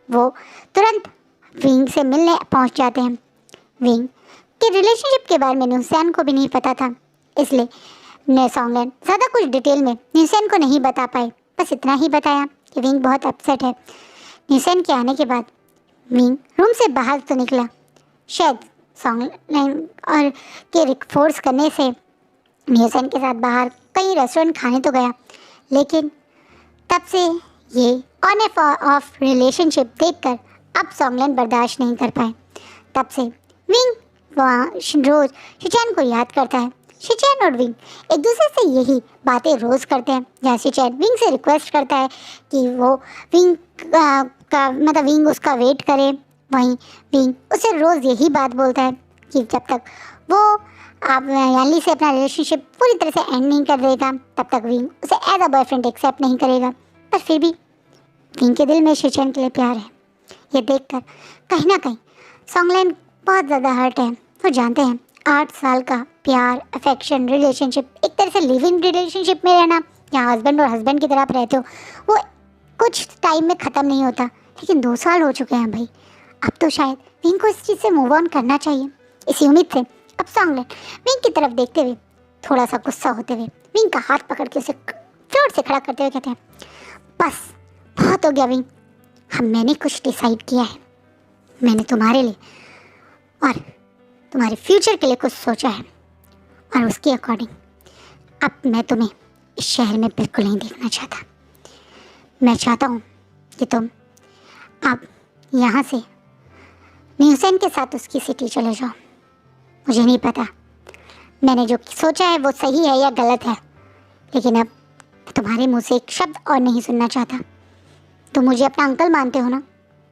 Speaker 1: वो तुरंत विंग से मिलने पहुंच जाते हैं। विंग के रिलेशनशिप के बारे में न्यूसेन को भी नहीं पता था, इसलिए सॉन्गलैन ज़्यादा कुछ डिटेल में न्यूसेन को नहीं बता पाए। बस इतना ही बताया कि विंग बहुत अपसेट है। न्यूसेन के आने के बाद विंग रूम से बाहर तो निकला, शायद सॉन्गलैन और के फोर्स करने से न्यूसेन के साथ बाहर कई रेस्टोरेंट खाने तो गया, लेकिन तब से ये ऑन एंड ऑफ रिलेशनशिप देखकर अब सॉन्गलैन बर्दाश्त नहीं कर पाए। तब से विंग वहाँ रोज़ शिचैन को याद करता है। शिचैन और विंग एक दूसरे से यही बातें रोज़ करते हैं, जहाँ शिचैन विंग से रिक्वेस्ट करता है कि वो विंग विंग उसका वेट करे, वहीं विंग उसे रोज़ यही बात बोलता है कि जब तक वो आप याली से अपना रिलेशनशिप पूरी तरह से एंड नहीं कर देगा तब तक विंग उसे एज अ बॉयफ्रेंड एक्सेप्ट नहीं करेगा। पर फिर भी विंग के दिल में शिचैन के लिए प्यार है। ये देखकर कहीं ना कहीं सॉन्गलैन बहुत ज़्यादा हर्ट है। वो जानते हैं 8 साल का प्यार, अफेक्शन, रिलेशनशिप, एक तरह से लिविंग रिलेशनशिप में रहना, जहाँ हस्बैंड और हस्बैंड की तरह आप रहते हो, वो कुछ टाइम में ख़त्म नहीं होता। लेकिन 2 साल हो चुके हैं भाई, अब तो शायद विंग को इस चीज़ से मूव ऑन करना चाहिए। इसी उम्मीद से अब सॉन्गलैन विंग की तरफ देखते हुए थोड़ा सा गुस्सा होते हुए विंग का हाथ पकड़ के उसे फ्लोर से खड़ा करते हुए कहते हैं, बस बहुत हो गया विंग, मैंने कुछ डिसाइड किया है। मैंने तुम्हारे लिए और तुम्हारे फ्यूचर के लिए कुछ सोचा है और उसके अकॉर्डिंग अब मैं तुम्हें इस शहर में बिल्कुल नहीं देखना चाहता। मैं चाहता हूँ कि तुम अब यहाँ से न्यूसेन के साथ उसकी सिटी चले जाओ। मुझे नहीं पता मैंने जो सोचा है वो सही है या गलत है, लेकिन अब तुम्हारे मुँह से एक शब्द और नहीं सुनना चाहता। तुम मुझे अपना अंकल मानते हो ना?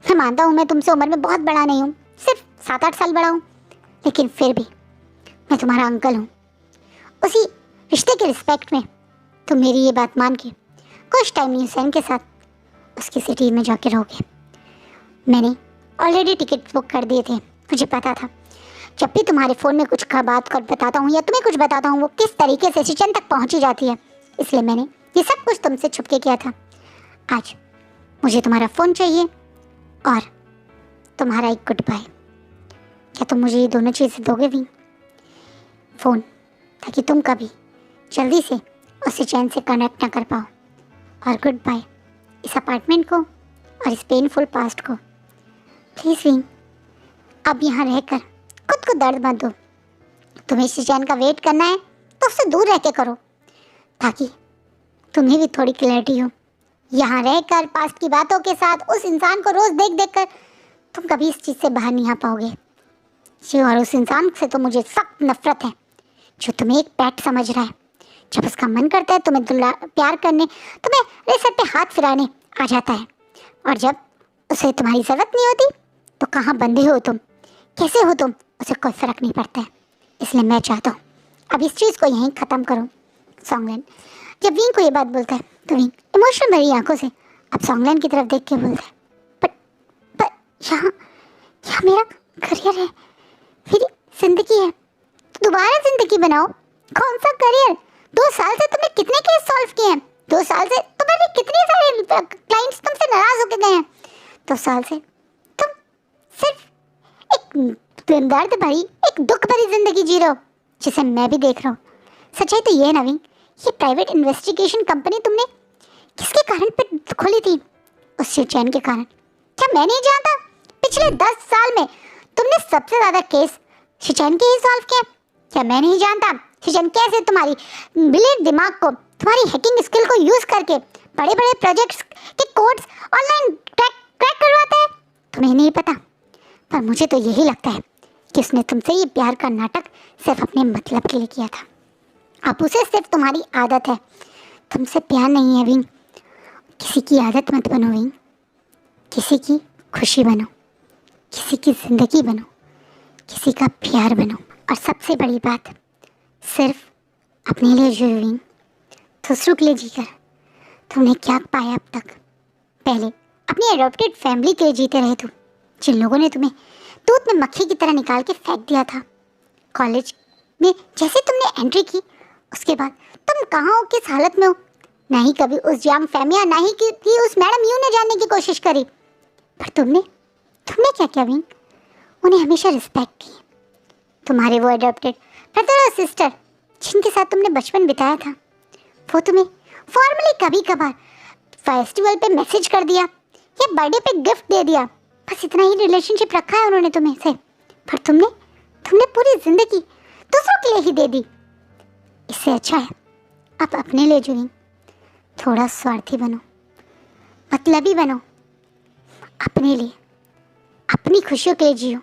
Speaker 1: मैं मानता हूँ मैं तुमसे उम्र में बहुत बड़ा नहीं हूँ, सिर्फ 7-8 साल बड़ा हूँ, लेकिन फिर भी मैं तुम्हारा अंकल हूँ। उसी रिश्ते के रिस्पेक्ट में तुम मेरी ये बात मान के कुछ टाइम न्यूसेन के साथ उसकी सिटी में जाके रहोगे। मैंने ऑलरेडी टिकट बुक कर दिए थे। मुझे पता था जब भी तुम्हारे फ़ोन में कुछ बात कर बताता हूँ या तुम्हें कुछ बताता हूँ वो किस तरीके से शिचैन तक पहुँची जाती है, इसलिए मैंने ये सब कुछ तुमसे छुप के किया था। आज मुझे तुम्हारा फ़ोन चाहिए और तुम्हारा एक गुड बाय। क्या तुम मुझे ये दोनों चीज़ें दोगे भी? फ़ोन, ताकि तुम कभी जल्दी से उससे चैन से कनेक्ट ना कर पाओ, और गुड बाय इस अपार्टमेंट को और इस पेनफुल पास्ट को। प्लीज़ विंग, अब यहाँ रहकर खुद को दर्द मत दो। तुम्हें शिचैन का वेट करना है तो उससे दूर रह के करो, ताकि तुम्हें भी थोड़ी क्लैरिटी हो। यहाँ रहकर पास्ट की बातों के साथ उस इंसान को रोज़ देख देख कर तुम कभी इस चीज़ से बाहर नहीं आ पाओगे। जी, और उस इंसान से तो मुझे सख्त नफरत है जो तुम्हें एक पेट समझ रहा है। जब उसका मन करता है तुम्हें प्यार करने, तुम्हें रेसट पे हाथ फिराने आ जाता है, और जब उसे तुम्हारी ज़रूरत नहीं होती तो कहाँ बंधे हो तुम, कैसे हो तुम, उसे कोई फ़र्क नहीं पड़ता है। इसलिए मैं चाहता हूँ अब इस चीज़ को यहीं ख़त्म करो। सॉन्गलैन जब विंग को ये बात बोलता है तो विंग इमोशनल भरी आंखों से अब सॉन्गलैन की तरफ देख के बोलता है, पर यहाँ मेरा करियर है, मेरी ज़िंदगी है, तो दोबारा ज़िंदगी बनाओ। कौन सा करियर? 2 साल से तुमने कितने केस सॉल्व किए हैं? 2 साल से तुम्हारे कितने सारे क्लाइंट्स तुमसे नाराज़ होकर गए हैं? 2 साल से तुम सिर्फ एक दर्द भरी, एक दुख भरी ज़िंदगी जी रहे हो, जिसे मैं भी देख रहा हूँ। सच्चाई तो ये है ना विंग, ये प्राइवेट इन्वेस्टिगेशन कंपनी तुमने किसके कारण पे खोली थी? उस शिचैन के कारण। क्या मैं नहीं जानता? पिछले 10 साल में तुमने सबसे ज़्यादा केस शिचैन के ही सॉल्व किए। क्या मैं नहीं जानता शिचैन कैसे तुम्हारी ब्रिलियंट दिमाग को, तुम्हारी हैकिंग स्किल को यूज़ करके बड़े बड़े प्रोजेक्ट्स के कोड्स ऑनलाइन क्रैक करवाता है? तुम्हें नहीं पता, पर मुझे तो यही लगता है कि उसने तुमसे ये प्यार का नाटक सिर्फ अपने मतलब के लिए किया था। अब उसे सिर्फ तुम्हारी आदत है, तुमसे प्यार नहीं है विंग। किसी की आदत मत बनो विंग, किसी की खुशी बनो, किसी की ज़िंदगी बनो, किसी का प्यार बनो। और सबसे बड़ी बात, सिर्फ अपने लिए जियो विंग, दूसरों के लिए जीकर तुमने क्या पाया अब तक? पहले अपनी एडॉप्टेड फैमिली के लिए जीते रहे तुम, जिन लोगों ने तुम्हें दूध में मक्खी की तरह निकाल के फेंक दिया था। कॉलेज में जैसे तुमने एंट्री की उसके बाद तुम कहाँ हो, किस हालत में हो, ना ही कभी उस जाम फहमिया, ना ही कि उस मैडम यू ने जानने की कोशिश करी। पर तुमने क्या किया विंग? उन्हें हमेशा रिस्पेक्ट की। तुम्हारे वो अडॉप्टेड ब्रदर और सिस्टर जिनके साथ तुमने बचपन बिताया था, वो तुम्हें फॉर्मली कभी कभार फेस्टिवल पे मैसेज कर दिया या बर्थडे पे गिफ्ट दे दिया, बस इतना ही रिलेशनशिप रखा है उन्होंने तुम्हें से। पर तुमने पूरी जिंदगी दूसरों के लिए ही दे दी। इससे अच्छा है आप अपने लिए जो थोड़ा स्वार्थी बनो, मतलबी बनो, अपने लिए, अपनी खुशियों के लिए जियो।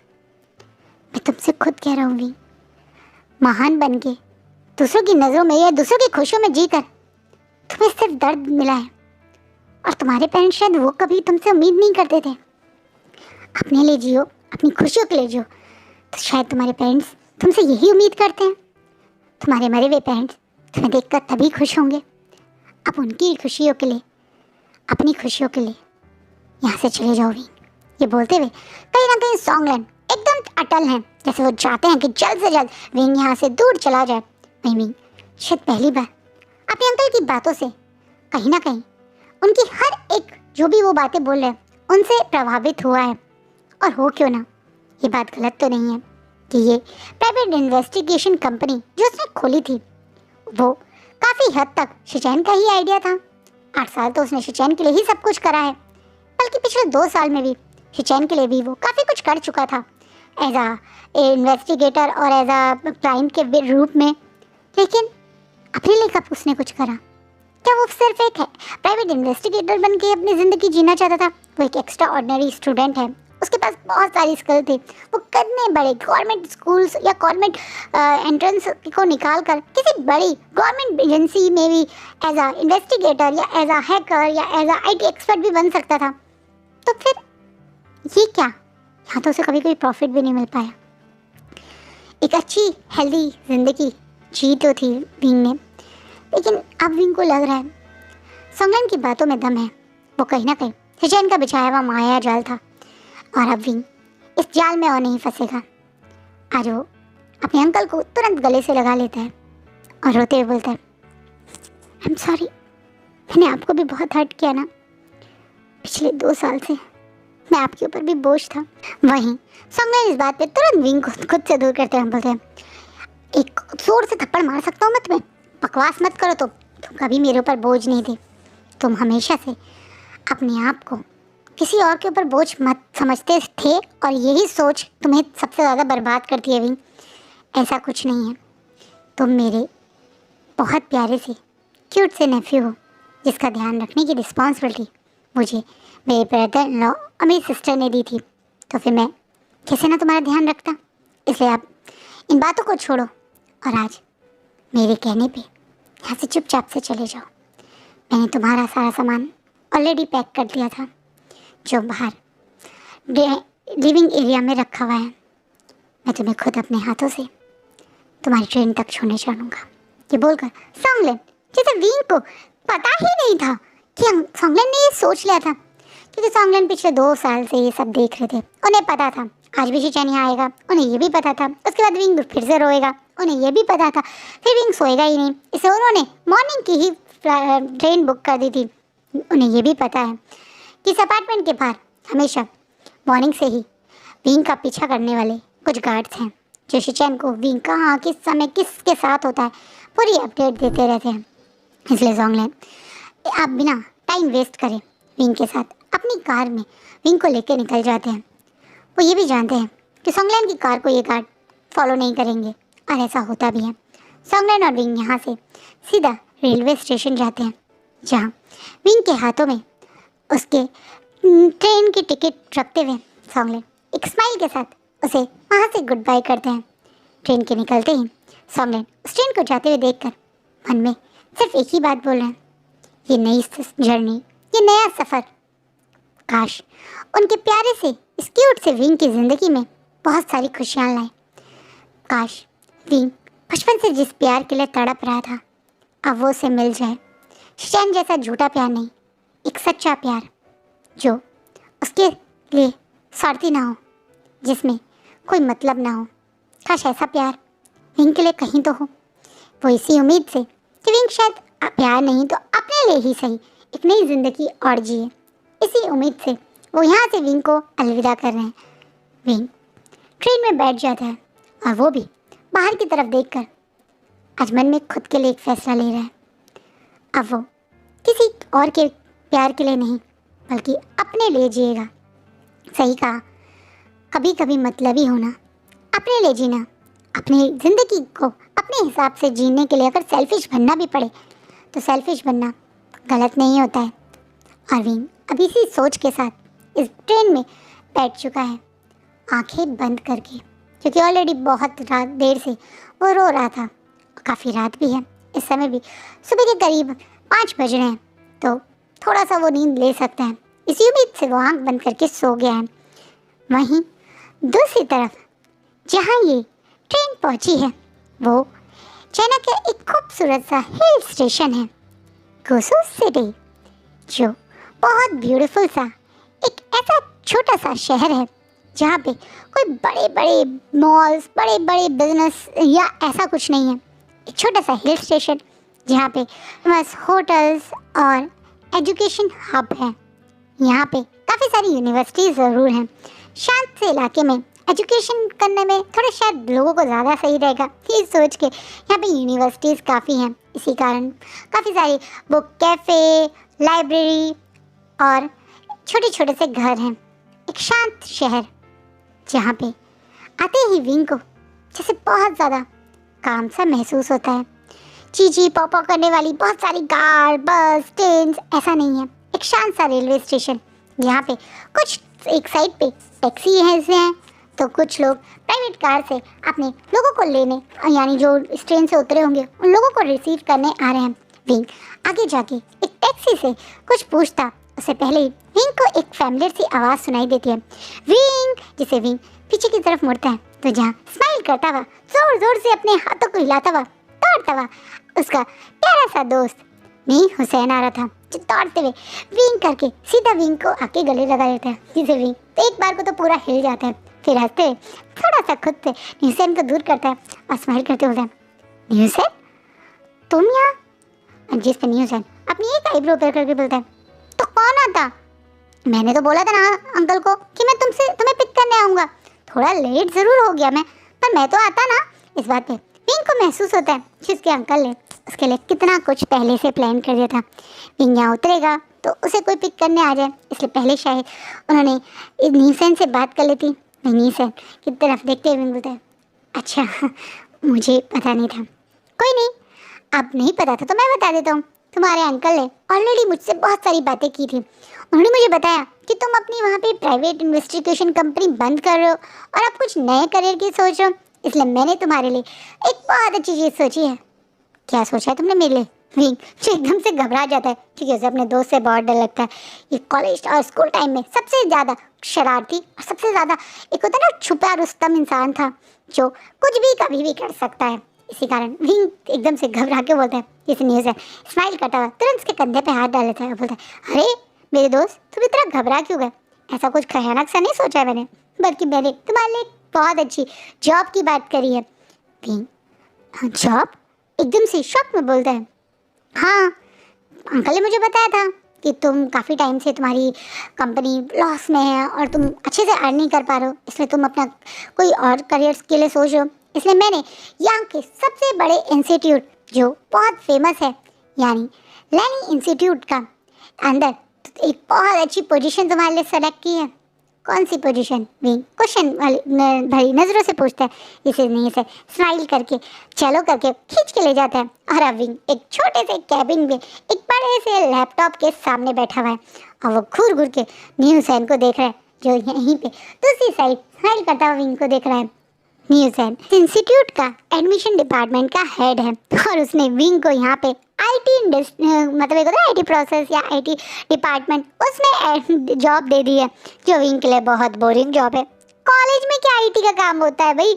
Speaker 1: मैं तुमसे खुद कह रहा हूँ विंग, महान बन के दूसरों की नज़रों में या दूसरों की खुशियों में जीकर तुम्हें सिर्फ दर्द मिला है, और तुम्हारे पेरेंट्स शायद वो कभी तुमसे उम्मीद नहीं करते थे। अपने लिए जियो, अपनी खुशियों के लिए जियो, तो शायद तुम्हारे पेरेंट्स तुमसे यही उम्मीद करते हैं। तुम्हारे मरे हुए पेरेंट्स तुम्हें देखकर तभी खुश होंगे। अब उनकी खुशियों के लिए, अपनी खुशियों के लिए यहाँ से चले जाओ विंग। ये बोलते हुए कहीं ना कहीं सॉन्गलैंड एकदम अटल हैं, जैसे वो चाहते हैं कि जल्द से जल्द विंग यहाँ से दूर चला जाए। वहीं विंग शायद पहली बार अपने अंकल की बातों से कहीं ना कहीं उनकी हर एक जो भी वो बातें बोल रहे हैं उनसे प्रभावित हुआ है। और हो क्यों ना, ये बात गलत तो नहीं है कि ये प्राइवेट इन्वेस्टिगेशन कंपनी जो उसने खोली थी वो काफ़ी हद तक शिचैन का ही आइडिया था। 8 साल तो उसने शिचैन के लिए ही सब कुछ करा है, बल्कि पिछले 2 साल में भी शिचैन के लिए भी वो काफ़ी कुछ कर चुका था एज आ इन्वेस्टिगेटर और एज आ क्लाइंट के रूप में। लेकिन अपने लिए कब उसने कुछ करा? क्या वो सिर्फ एक प्राइवेट इन्वेस्टिगेटर बन के अपनी ज़िंदगी जीना चाहता था? वो एक एक्स्ट्रा ऑर्डिनरी स्टूडेंट है, उसके पास बहुत सारी स्किल थी। वो कितने बड़े गवर्नमेंट स्कूल्स या गवर्नमेंट एंट्रेंस को निकाल कर किसी बड़ी गवर्नमेंट एजेंसी में भी एज आ इन्वेस्टिगेटर या एज आ हैकर या एज आ IT एक्सपर्ट भी बन सकता था। तो फिर ये क्या, यहाँ तो उसे कभी कोई प्रॉफिट भी नहीं मिल पाया। एक अच्छी हेल्दी ज़िंदगी जी तो थी विंग ने, लेकिन अब विंग को लग रहा है सॉन्गलैंड की बातों में दम है। वो कहीं ना कहीं शिचैन का बिछाया हुआ माया जाल था, और अब विंग इस जाल में और नहीं फंसेगा। आज वो अपने अंकल को तुरंत गले से लगा लेता है और रोते हुए बोलता है, आई एम सॉरी, मैंने आपको भी बहुत हर्ट किया ना। पिछले 2 साल से मैं आपके ऊपर भी बोझ था। वहीं सॉन्गलैंड इस बात पे तुरंत विंग को खुद से दूर करते हैं, बोलते हैं, एक जोर से थप्पड़ मार सकता हूँ मैं तुम्हें, बकवास मत करो। तुम कभी मेरे ऊपर बोझ नहीं थे। तुम हमेशा से अपने आप को किसी और के ऊपर बोझ मत समझते थे, और यही सोच तुम्हें सबसे ज़्यादा बर्बाद करती है विंग। ऐसा कुछ नहीं है, तुम मेरे बहुत प्यारे से क्यूट से नेफ्यू हो, जिसका ध्यान रखने की रिस्पॉन्सिबिलिटी मुझे मेरे ब्रदर इन लॉ और मेरी सिस्टर ने दी थी। तो फिर मैं कैसे ना तुम्हारा ध्यान रखता। इसलिए आप इन बातों को छोड़ो और आज मेरे कहने पे यहाँ से चुपचाप से चले जाओ। मैंने तुम्हारा सारा सामान ऑलरेडी पैक कर दिया था जो बाहर लिविंग एरिया में रखा हुआ है। मैं तुम्हें खुद अपने हाथों से तुम्हारी ट्रेन तक छोड़ने चलूँगा। ये बोलकर सॉन्गलैंड, जैसे विंग को पता ही नहीं था कि सॉन्गलैंड ने ये सोच लिया था, क्योंकि सॉन्गलैंड पिछले 2 साल से ये सब देख रहे थे। उन्हें पता था आज भी शिचैन यहाँ आएगा, उन्हें ये भी पता था। उसके बाद विंग फिर से रोएगा, उन्हें ये भी पता था। फिर विंग सोएगा ही नहीं, इसलिए उन्होंने मॉर्निंग की ही ट्रेन बुक कर दी थी। उन्हें ये भी पता है कि इस अपार्टमेंट के बाहर हमेशा मॉर्निंग से ही विंग का पीछा करने वाले कुछ गार्ड्स हैं, जो शिचैन को विंग कहाँ किस समय किसके साथ होता है पूरी अपडेट देते रहते हैं। इसलिए सॉन्गलैंड आप बिना टाइम वेस्ट करें विंग के साथ अपनी कार में विंग को लेकर निकल जाते हैं। वो ये भी जानते हैं कि सॉन्गलैंड की कार को ये गार्ड फॉलो नहीं करेंगे, और ऐसा होता भी है। सॉन्गलैंड और विंग यहाँ से सीधा रेलवे स्टेशन जाते हैं, जहाँ विंग के हाथों में उसके ट्रेन की टिकट रखते हुए सॉन्गलैंड एक स्माइल के साथ उसे वहाँ से गुड बाय करते हैं। ट्रेन के निकलते ही सॉन्गलैंड उस ट्रेन को जाते हुए देखकर मन में सिर्फ एक ही बात बोल रहे हैं, ये नई जर्नी, ये नया सफ़र काश उनके प्यारे से इस क्यूट से विंग की ज़िंदगी में बहुत सारी खुशियाँ लाए। काश विंग बचपन से जिस प्यार के लिए तड़प रहा था अब वो उसे मिल जाए। शिचैन जैसा झूठा प्यार नहीं, एक सच्चा प्यार जो उसके लिए स्वार्थी ना हो, जिसमें कोई मतलब ना हो। काश ऐसा प्यार विंग के लिए कहीं तो हो। वो इसी उम्मीद से कि विंग शायद प्यार नहीं तो अपने लिए ही सही एक नई जिंदगी और जिए। इसी उम्मीद से वो यहाँ से विंग को अलविदा कर रहे हैं। विंग ट्रेन में बैठ जाता है और वो भी बाहर की तरफ देखकर आज मन में खुद के लिए एक फैसला ले रहा है। अब वो किसी और के प्यार के लिए नहीं बल्कि अपने लिए जिएगा। सही कहा, कभी कभी मतलबी होना, अपने लिए जीना, अपनी ज़िंदगी को अपने हिसाब से जीने के लिए अगर सेल्फिश बनना भी पड़े तो सेल्फिश बनना गलत नहीं होता है। अरविंद अभी इसी सोच के साथ इस ट्रेन में बैठ चुका है, आंखें बंद करके, क्योंकि ऑलरेडी बहुत रात देर से वो रो रहा था। काफ़ी रात भी है, इस समय भी सुबह के करीब 5 बज रहे हैं, तो थोड़ा सा वो नींद ले सकता है। इसी उम्मीद से वो आंख बंद करके सो गया है। वहीं दूसरी तरफ जहाँ ये ट्रेन पहुँची है वो चाइना का एक खूबसूरत सा हिल स्टेशन है, गुसू सिटी, जो बहुत ब्यूटीफुल सा एक ऐसा छोटा सा शहर है जहाँ पे कोई बड़े बड़े मॉल्स, बड़े बड़े बिजनेस या ऐसा कुछ नहीं है। एक छोटा सा हिल स्टेशन जहाँ पे बस होटल्स और एजुकेशन हब है। यहाँ पे काफ़ी सारी यूनिवर्सिटीज़ ज़रूर हैं। शांत से इलाके में एजुकेशन करने में थोड़ा शायद लोगों को ज़्यादा सही रहेगा, ये सोच के यहाँ पे यूनिवर्सिटीज़ काफ़ी हैं। इसी कारण काफ़ी सारी बुक कैफ़े, लाइब्रेरी और छोटे छोटे से घर हैं। एक शांत शहर जहाँ पे आते ही विंग को जैसे बहुत ज़्यादा काम सा महसूस होता है। चीची पॉपॉ करने वाली बहुत सारी कार, बस, ट्रेन ऐसा नहीं है। एक शांत सा रेलवे स्टेशन जहाँ पे कुछ एक साइड पे टैक्सी हैं तो कुछ लोग प्राइवेट कार से अपने लोगों को लेने, यानी जो इस ट्रेन से उतरे होंगे उन लोगों को रिसीव करने आ रहे हैं। विंग आगे जाके एक टैक्सी से कुछ पूछता उससे पहले ही विंग को एक फैमिलियर सी आवाज़ सुनाई देती है। विंग, जिसे विंग पीछे की तरफ मुड़ता है तो जहाँ स्माइल करता हुआ जोर जोर से अपने हाथों को हिलाता हुआ दौड़ता हुआ उसका प्यारा सा दोस्त मीर हुसैन आ रहा था, जो दौड़ते हुए विंग करके सीधा विंग को आके गले लगा देता है, जिसे विंग तो एक बार को तो पूरा हिल जाता है। फिर हंसते हुए थोड़ा सा खुद से न्यूसेन को दूर करता है और स्माइल करते बोलता है, न्यूसेन तुम यहाँ? जिस पे न्यूसेन अपनी एक आईब्रो ऊपर करके बोलता है, तो कौन आता? मैंने तो बोला था ना अंकल को कि मैं तुम्हें पिक करने आऊँगा। थोड़ा लेट ज़रूर हो गया मैं, पर मैं तो आता ना। इस बात पे विंग को महसूस होता है कि उसके अंकल ने उसके लिए कितना कुछ पहले से प्लान कर दिया था। विंग यहाँ उतरेगा तो उसे कोई पिक करने आ जाए, इसलिए पहले शायद उन्होंने न्यूसेन से बात कर लेती। न्यूसेन की तरफ देखते हुए विंग बोलता है, अच्छा मुझे पता नहीं था। कोई नहीं, अब नहीं पता था तो मैं बता देता हूँ। तुम्हारे अंकल ने ऑलरेडी मुझसे बहुत सारी बातें की थी। उन्होंने मुझे बताया कि तुम अपनी वहाँ पे प्राइवेट इन्वेस्टिगेशन कंपनी बंद कर रहे हो और अब कुछ नए करियर की सोच रहे हो, इसलिए मैंने तुम्हारे लिए एक बहुत अच्छी चीज़ सोची है। क्या सोचा है तुमने मेरे लिए? विंग जो एकदम से घबरा जाता है क्योंकि उसे अपने दोस्त से बहुत डर लगता है। ये कॉलेज और स्कूल टाइम में सबसे ज़्यादा शरारती और सबसे ज़्यादा एक होता है ना छुपा रुस्तम इंसान था जो कुछ भी कभी भी कर सकता है। इसी कारण विंग एकदम से घबरा के बोलता है, जैसे न्यूज़ है, स्माइल करता हुआ तुरंत उसके कंधे पे हाथ डाल लेता है और बोलता है, अरे मेरे दोस्त तुम इतना घबरा क्यों गए? ऐसा कुछ भयानक सा नहीं सोचा है मैंने, बल्कि मैंने तुम्हारे लिए बहुत अच्छी जॉब की बात करी है। Wing job? एकदम से शॉक में बोलता है, हाँ अंकल ने मुझे बताया था कि तुम काफ़ी टाइम से तुम्हारी कंपनी लॉस में है और तुम अच्छे से अर्न नहीं कर पा रहे हो, इसलिए तुम अपना कोई और करियर के लिए सोच रहे हो। इसलिए मैंने यहाँ के सबसे बड़े इंस्टीट्यूट जो बहुत फेमस है, यानी लैनी इंस्टीट्यूट का अंदर एक बहुत अच्छी पोजीशन तुम्हारे लिए सेलेक्ट की है। कौन सी पोजीशन? विंग क्वेश्चन वाली भरी नज़रों से पूछता है। इसे नहीं से स्माइल करके चलो करके खींच के ले जाता है और अब विंग एक छोटे से कैबिन में एक बड़े से लैपटॉप के सामने बैठा हुआ है और वो घूर घूर के न्यूसेन को देख रहा है, जो यहीं पे दूसरी साइड स्माइल करता हुआ विंग को देख रहा है। न्यूसेन इंस्टीट्यूट का एडमिशन डिपार्टमेंट का हेड है और उसने विंग को यहाँ पे आईटी मतलब एक आईटी प्रोसेस या आईटी डिपार्टमेंट उसने जॉब दे दी है, जो विंग के लिए बहुत बोरिंग जॉब है। कॉलेज में क्या आईटी का काम होता है भाई?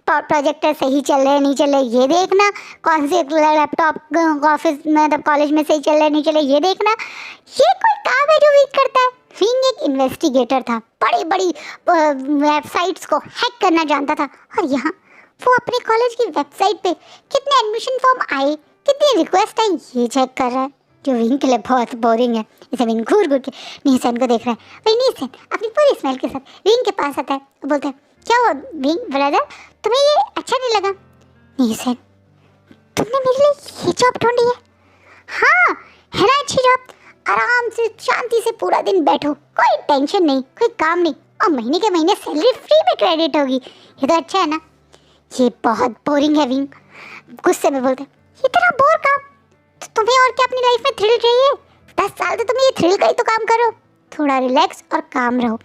Speaker 1: प्रोजेक्टर सही चल रहे नहीं चल रहे ये देखना, कौन से लैपटॉप ऑफिस मतलब कॉलेज में सही चल रहे नहीं चल रहे ये देखना, ये कोई काम है जो विंग करता है? विंग एक इन्वेस्टिगेटर था, बड़ी बड़ी वेबसाइट्स को हैक करना जानता था और यहाँ वो अपने कॉलेज की वेबसाइट पे कितने एडमिशन फॉर्म आए कितनी रिक्वेस्ट है ये चेक कर रहा है, जो विंग के लिए बहुत बोरिंग है। इसे विंग घूर घूर के नीहसन को देख रहा है। वही नीहसन अपनी पूरी स्मेल के साथ विंग के पास आता है और बोलता है, क्या हुआ विंग ब्रदर, तुम्हें ये अच्छा नहीं लगा? नीहसन, तुमने मेरे लिए ये जॉब ढूंढी है? हाँ, है ना अच्छी जॉब, आराम से शांति से पूरा दिन बैठो, कोई टेंशन नहीं, कोई काम नहीं, और महीने के महीने सैलरी फ्री में क्रेडिट होगी। ये तो अच्छा है ना? ये बहुत बोरिंग है विंग गुस्से में बोलते, इतना बोर काम, तो तुम्हें और क्या अपनी लाइफ में थ्रिल चाहिए? 10 साल तो तुम्हें ये थ्रिल का ही तो काम करो, थोड़ा रिलैक्स और काम रहो।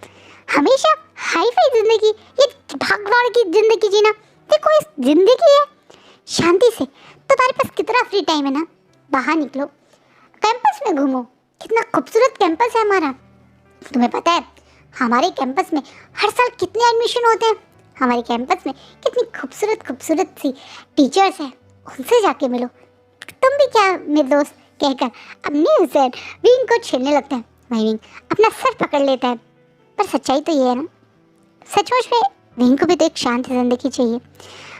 Speaker 1: हमेशा हाई फाई जिंदगी, ये भाग दौड़ की जिंदगी जीना, ये कोई जिंदगी है? शांति से, तुम्हारे पास कितना फ्री टाइम है ना, बाहर निकलो, कैंपस में घूमो, कितना खूबसूरत कैंपस है हमारा। तुम्हें पता है हमारे कैंपस में हर साल कितने एडमिशन होते हैं? हमारे कैंपस में कितनी खूबसूरत खूबसूरत सी टीचर्स हैं, उनसे जाके मिलो। तुम भी क्या मेरे दोस्त कहकर अपने हुसैन विंग को छेड़ने लगता है। वही विंग अपना सर पकड़ लेता है। पर सच्चाई तो ये है ना, सचमुच में विंग को भी तो एक शांत जिंदगी चाहिए।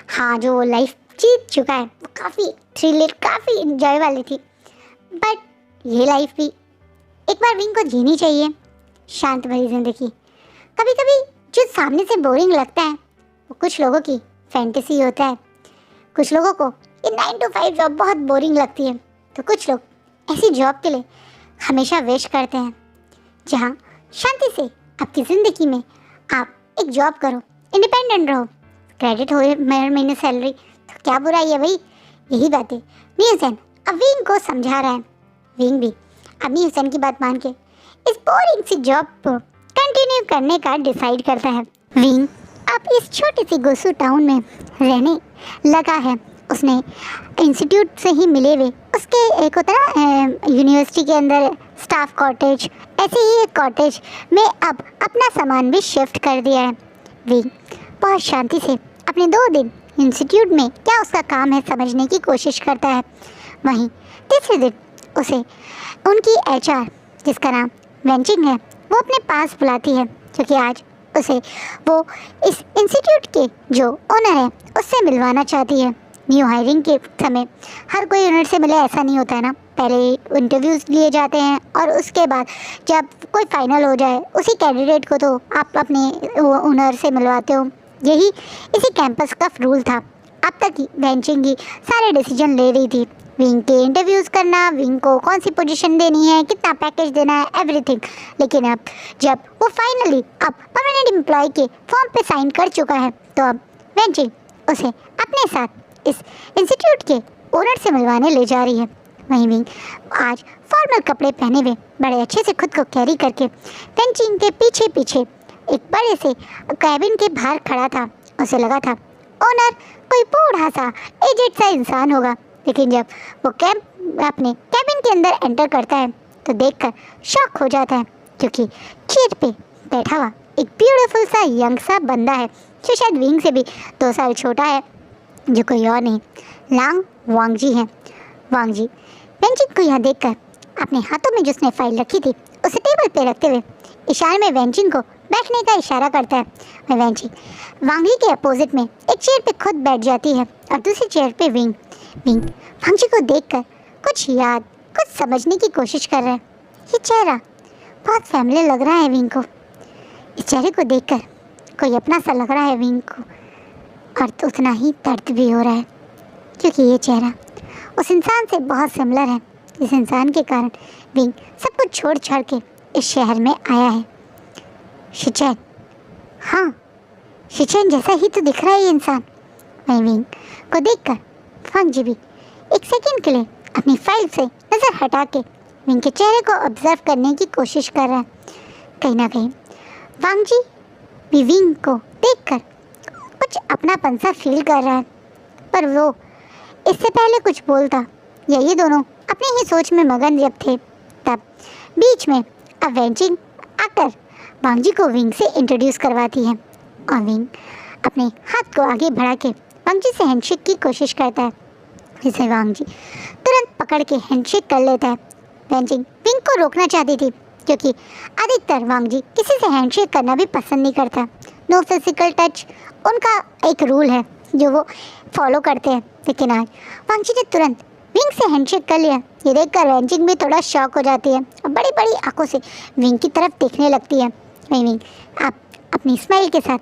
Speaker 1: हाँ, जो वो लाइफ जीत चुका है वो काफ़ी थ्रिलर, काफ़ी इंजॉय वाली थी, बट ये लाइफ भी एक बार विंग को जीनी चाहिए, शांत भरी जिंदगी। कभी कभी जो सामने से बोरिंग लगता है वो कुछ लोगों की फैंटेसी होता है। कुछ लोगों को ये 9 to 5 जॉब बहुत बोरिंग लगती है, तो कुछ लोग ऐसी जॉब के लिए हमेशा विश करते हैं जहाँ शांति से आपकी ज़िंदगी में आप एक जॉब करो, इंडिपेंडेंट रहो, क्रेडिट हो महीने महीने सैलरी, तो क्या बुराई है भाई? यही बात है। नीहसन अब विंग को समझा रहा है। विंग भी अब नीहसन की बात मान के इस बोरिंग सी जॉब को कंटिन्यू करने का डिसाइड करता है। विंग अब इस छोटी सी गोसू टाउन में रहने लगा है। उसने इंस्टीट्यूट से ही मिले हुए उसके एक होता है यूनिवर्सिटी के अंदर स्टाफ कॉटेज, ऐसे ही एक कॉटेज में अब अपना सामान भी शिफ्ट कर दिया है। विंग बहुत शांति से अपने 2 दिन इंस्टीट्यूट में क्या उसका काम है समझने की कोशिश करता है। वहीं तीसरे दिन उसे उनकी HR जिसका नाम वेंचिंग है वो अपने पास बुलाती है, क्योंकि आज उसे वो इस इंस्टीट्यूट के जो ओनर है उससे मिलवाना चाहती है। न्यू हायरिंग के समय हर कोई ओनर से मिले ऐसा नहीं होता है ना, पहले इंटरव्यूज़ लिए जाते हैं और उसके बाद जब कोई फाइनल हो जाए उसी कैंडिडेट को तो आप अपने ओनर से मिलवाते हो। यही इसी कैंपस का रूल था। अब तक ही वेंचिंग ही सारे डिसीजन ले रही थी, विंग के इंटरव्यूज़ करना, विंग को कौन सी पोजीशन देनी है, कितना पैकेज देना है, एवरीथिंग। लेकिन अब जब वो फाइनली अब परमानेंट एम्प्लॉय के फॉर्म पे साइन कर चुका है तो अब वेंचिंग उसे अपने साथ इस इंस्टीट्यूट के ओनर से मिलवाने ले जा रही है। वहीं विंग आज फॉर्मल कपड़े पहने हुए बड़े अच्छे से खुद को कैरी करके वेंचिंग के पीछे पीछे एक बड़े से कैबिन के बाहर खड़ा था। उसे लगा था ओनर कोई बूढ़ा सा एजेड सा इंसान होगा, लेकिन जब वो अपने कैबिन के अंदर एंटर करता है तो देखकर शॉक हो जाता है, क्योंकि चेयर पे बैठा हुआ एक ब्यूटीफुल सा यंग सा बंदा है जो शायद विंग से भी 2 साल छोटा है, जो कोई और नहीं लांग वांगजी है। वांगजी वेंचिंग को यहाँ देखकर अपने हाथों में जिसने फाइल रखी थी उसे टेबल पे रखते हुए इशारे में वेंचिंग को बैठने का इशारा करता है। वह वेंचिंग वांगजी के अपोजिट में एक चेयर पे खुद बैठ जाती है और दूसरी चेयर पे विंग वांगजी को देखकर कुछ याद, कुछ समझने की कोशिश कर रहा है। ये चेहरा बहुत फैमिली लग रहा है विंग को। इस चेहरे को देखकर कोई अपना सा लग रहा है विंग को, और तो उतना ही दर्द भी हो रहा है, क्योंकि ये चेहरा उस इंसान से बहुत सिमिलर है जिस इंसान के कारण विंग सब कुछ छोड़ छाड़ के इस शहर में आया है। शिचैन, हाँ शिचैन जैसा ही तो दिख रहा है ये इंसान। वहीं विंग को देखकर वांगजी भी एक सेकंड के लिए अपनी फाइल से नज़र हटा के विंग के चेहरे को ऑब्जर्व करने की कोशिश कर रहा है। कहीं ना कहीं वांगजी भी विंग को देखकर कुछ अपनापन सा फील कर रहा है, पर वो इससे पहले कुछ बोलता या ये दोनों अपनी ही सोच में मगन जब थे, तब बीच में अब वेंचिंग आकर वांगजी को विंग से इंट्रोड्यूस करवाती है और विंग अपने हाथ को आगे बढ़ा के वांगजी से हैंडशेक की कोशिश करता है। इसे वांगजी तुरंत पकड़ के हैंडशेक कर लेता है। वेंचिंग विंग को रोकना चाहती थी, क्योंकि अधिकतर वांगजी किसी से हैंडशेक करना भी पसंद नहीं करता। नो फिजिकल टच उनका एक रूल है जो वो फॉलो करते हैं। लेकिन आज वांगजी ने तुरंत विंग से हैंडशेक कर लिया। ये देखकर वेंचिंग भी थोड़ा शॉक हो जाती है और बड़ी बड़ी आंखों से विंग की तरफ देखने लगती है। वहीं विंग आप अपनी स्माइल के साथ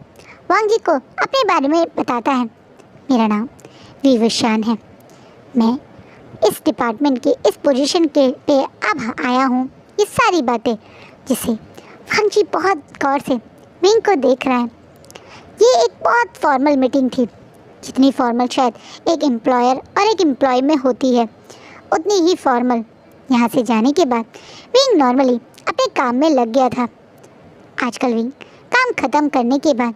Speaker 1: वांग जी को अपने बारे में बताता है। मेरा नाम वी विशान है, मैं इस डिपार्टमेंट के इस पोजीशन के पे अब आया हूँ। ये सारी बातें जिसे वांग जी बहुत गौर से विंग को देख रहा है। ये एक बहुत फॉर्मल मीटिंग थी, जितनी फॉर्मल शायद एक एम्प्लॉयर और एक एम्प्लॉय में होती है, उतनी ही फॉर्मल यहाँ से जाने के बाद विंग नॉर्मली अपने काम में लग गया था। आजकल विंग काम ख़त्म करने के बाद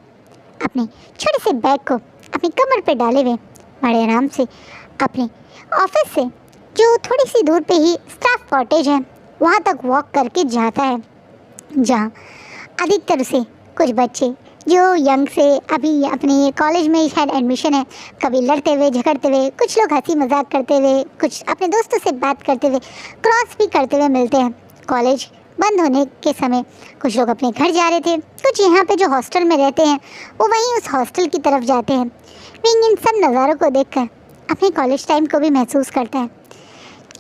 Speaker 1: अपने छोटे से बैग को अपनी कमर पर डाले हुए बड़े आराम से अपने ऑफिस से, जो थोड़ी सी दूर पे ही स्टाफ कॉटेज है, वहाँ तक वॉक करके जाता है, जहाँ अधिकतर से कुछ बच्चे जो यंग से अभी अपने कॉलेज में शायद एडमिशन है, कभी लड़ते हुए झगड़ते हुए, कुछ लोग हंसी मजाक करते हुए, कुछ अपने दोस्तों से बात करते हुए, क्रॉस भी करते हुए मिलते हैं। कॉलेज बंद होने के समय कुछ लोग अपने घर जा रहे थे, कुछ यहाँ पे जो हॉस्टल में रहते हैं वो वहीं उस हॉस्टल की तरफ जाते हैं। विंग इन सब नज़ारों को देखकर अपने कॉलेज टाइम को भी महसूस करता है,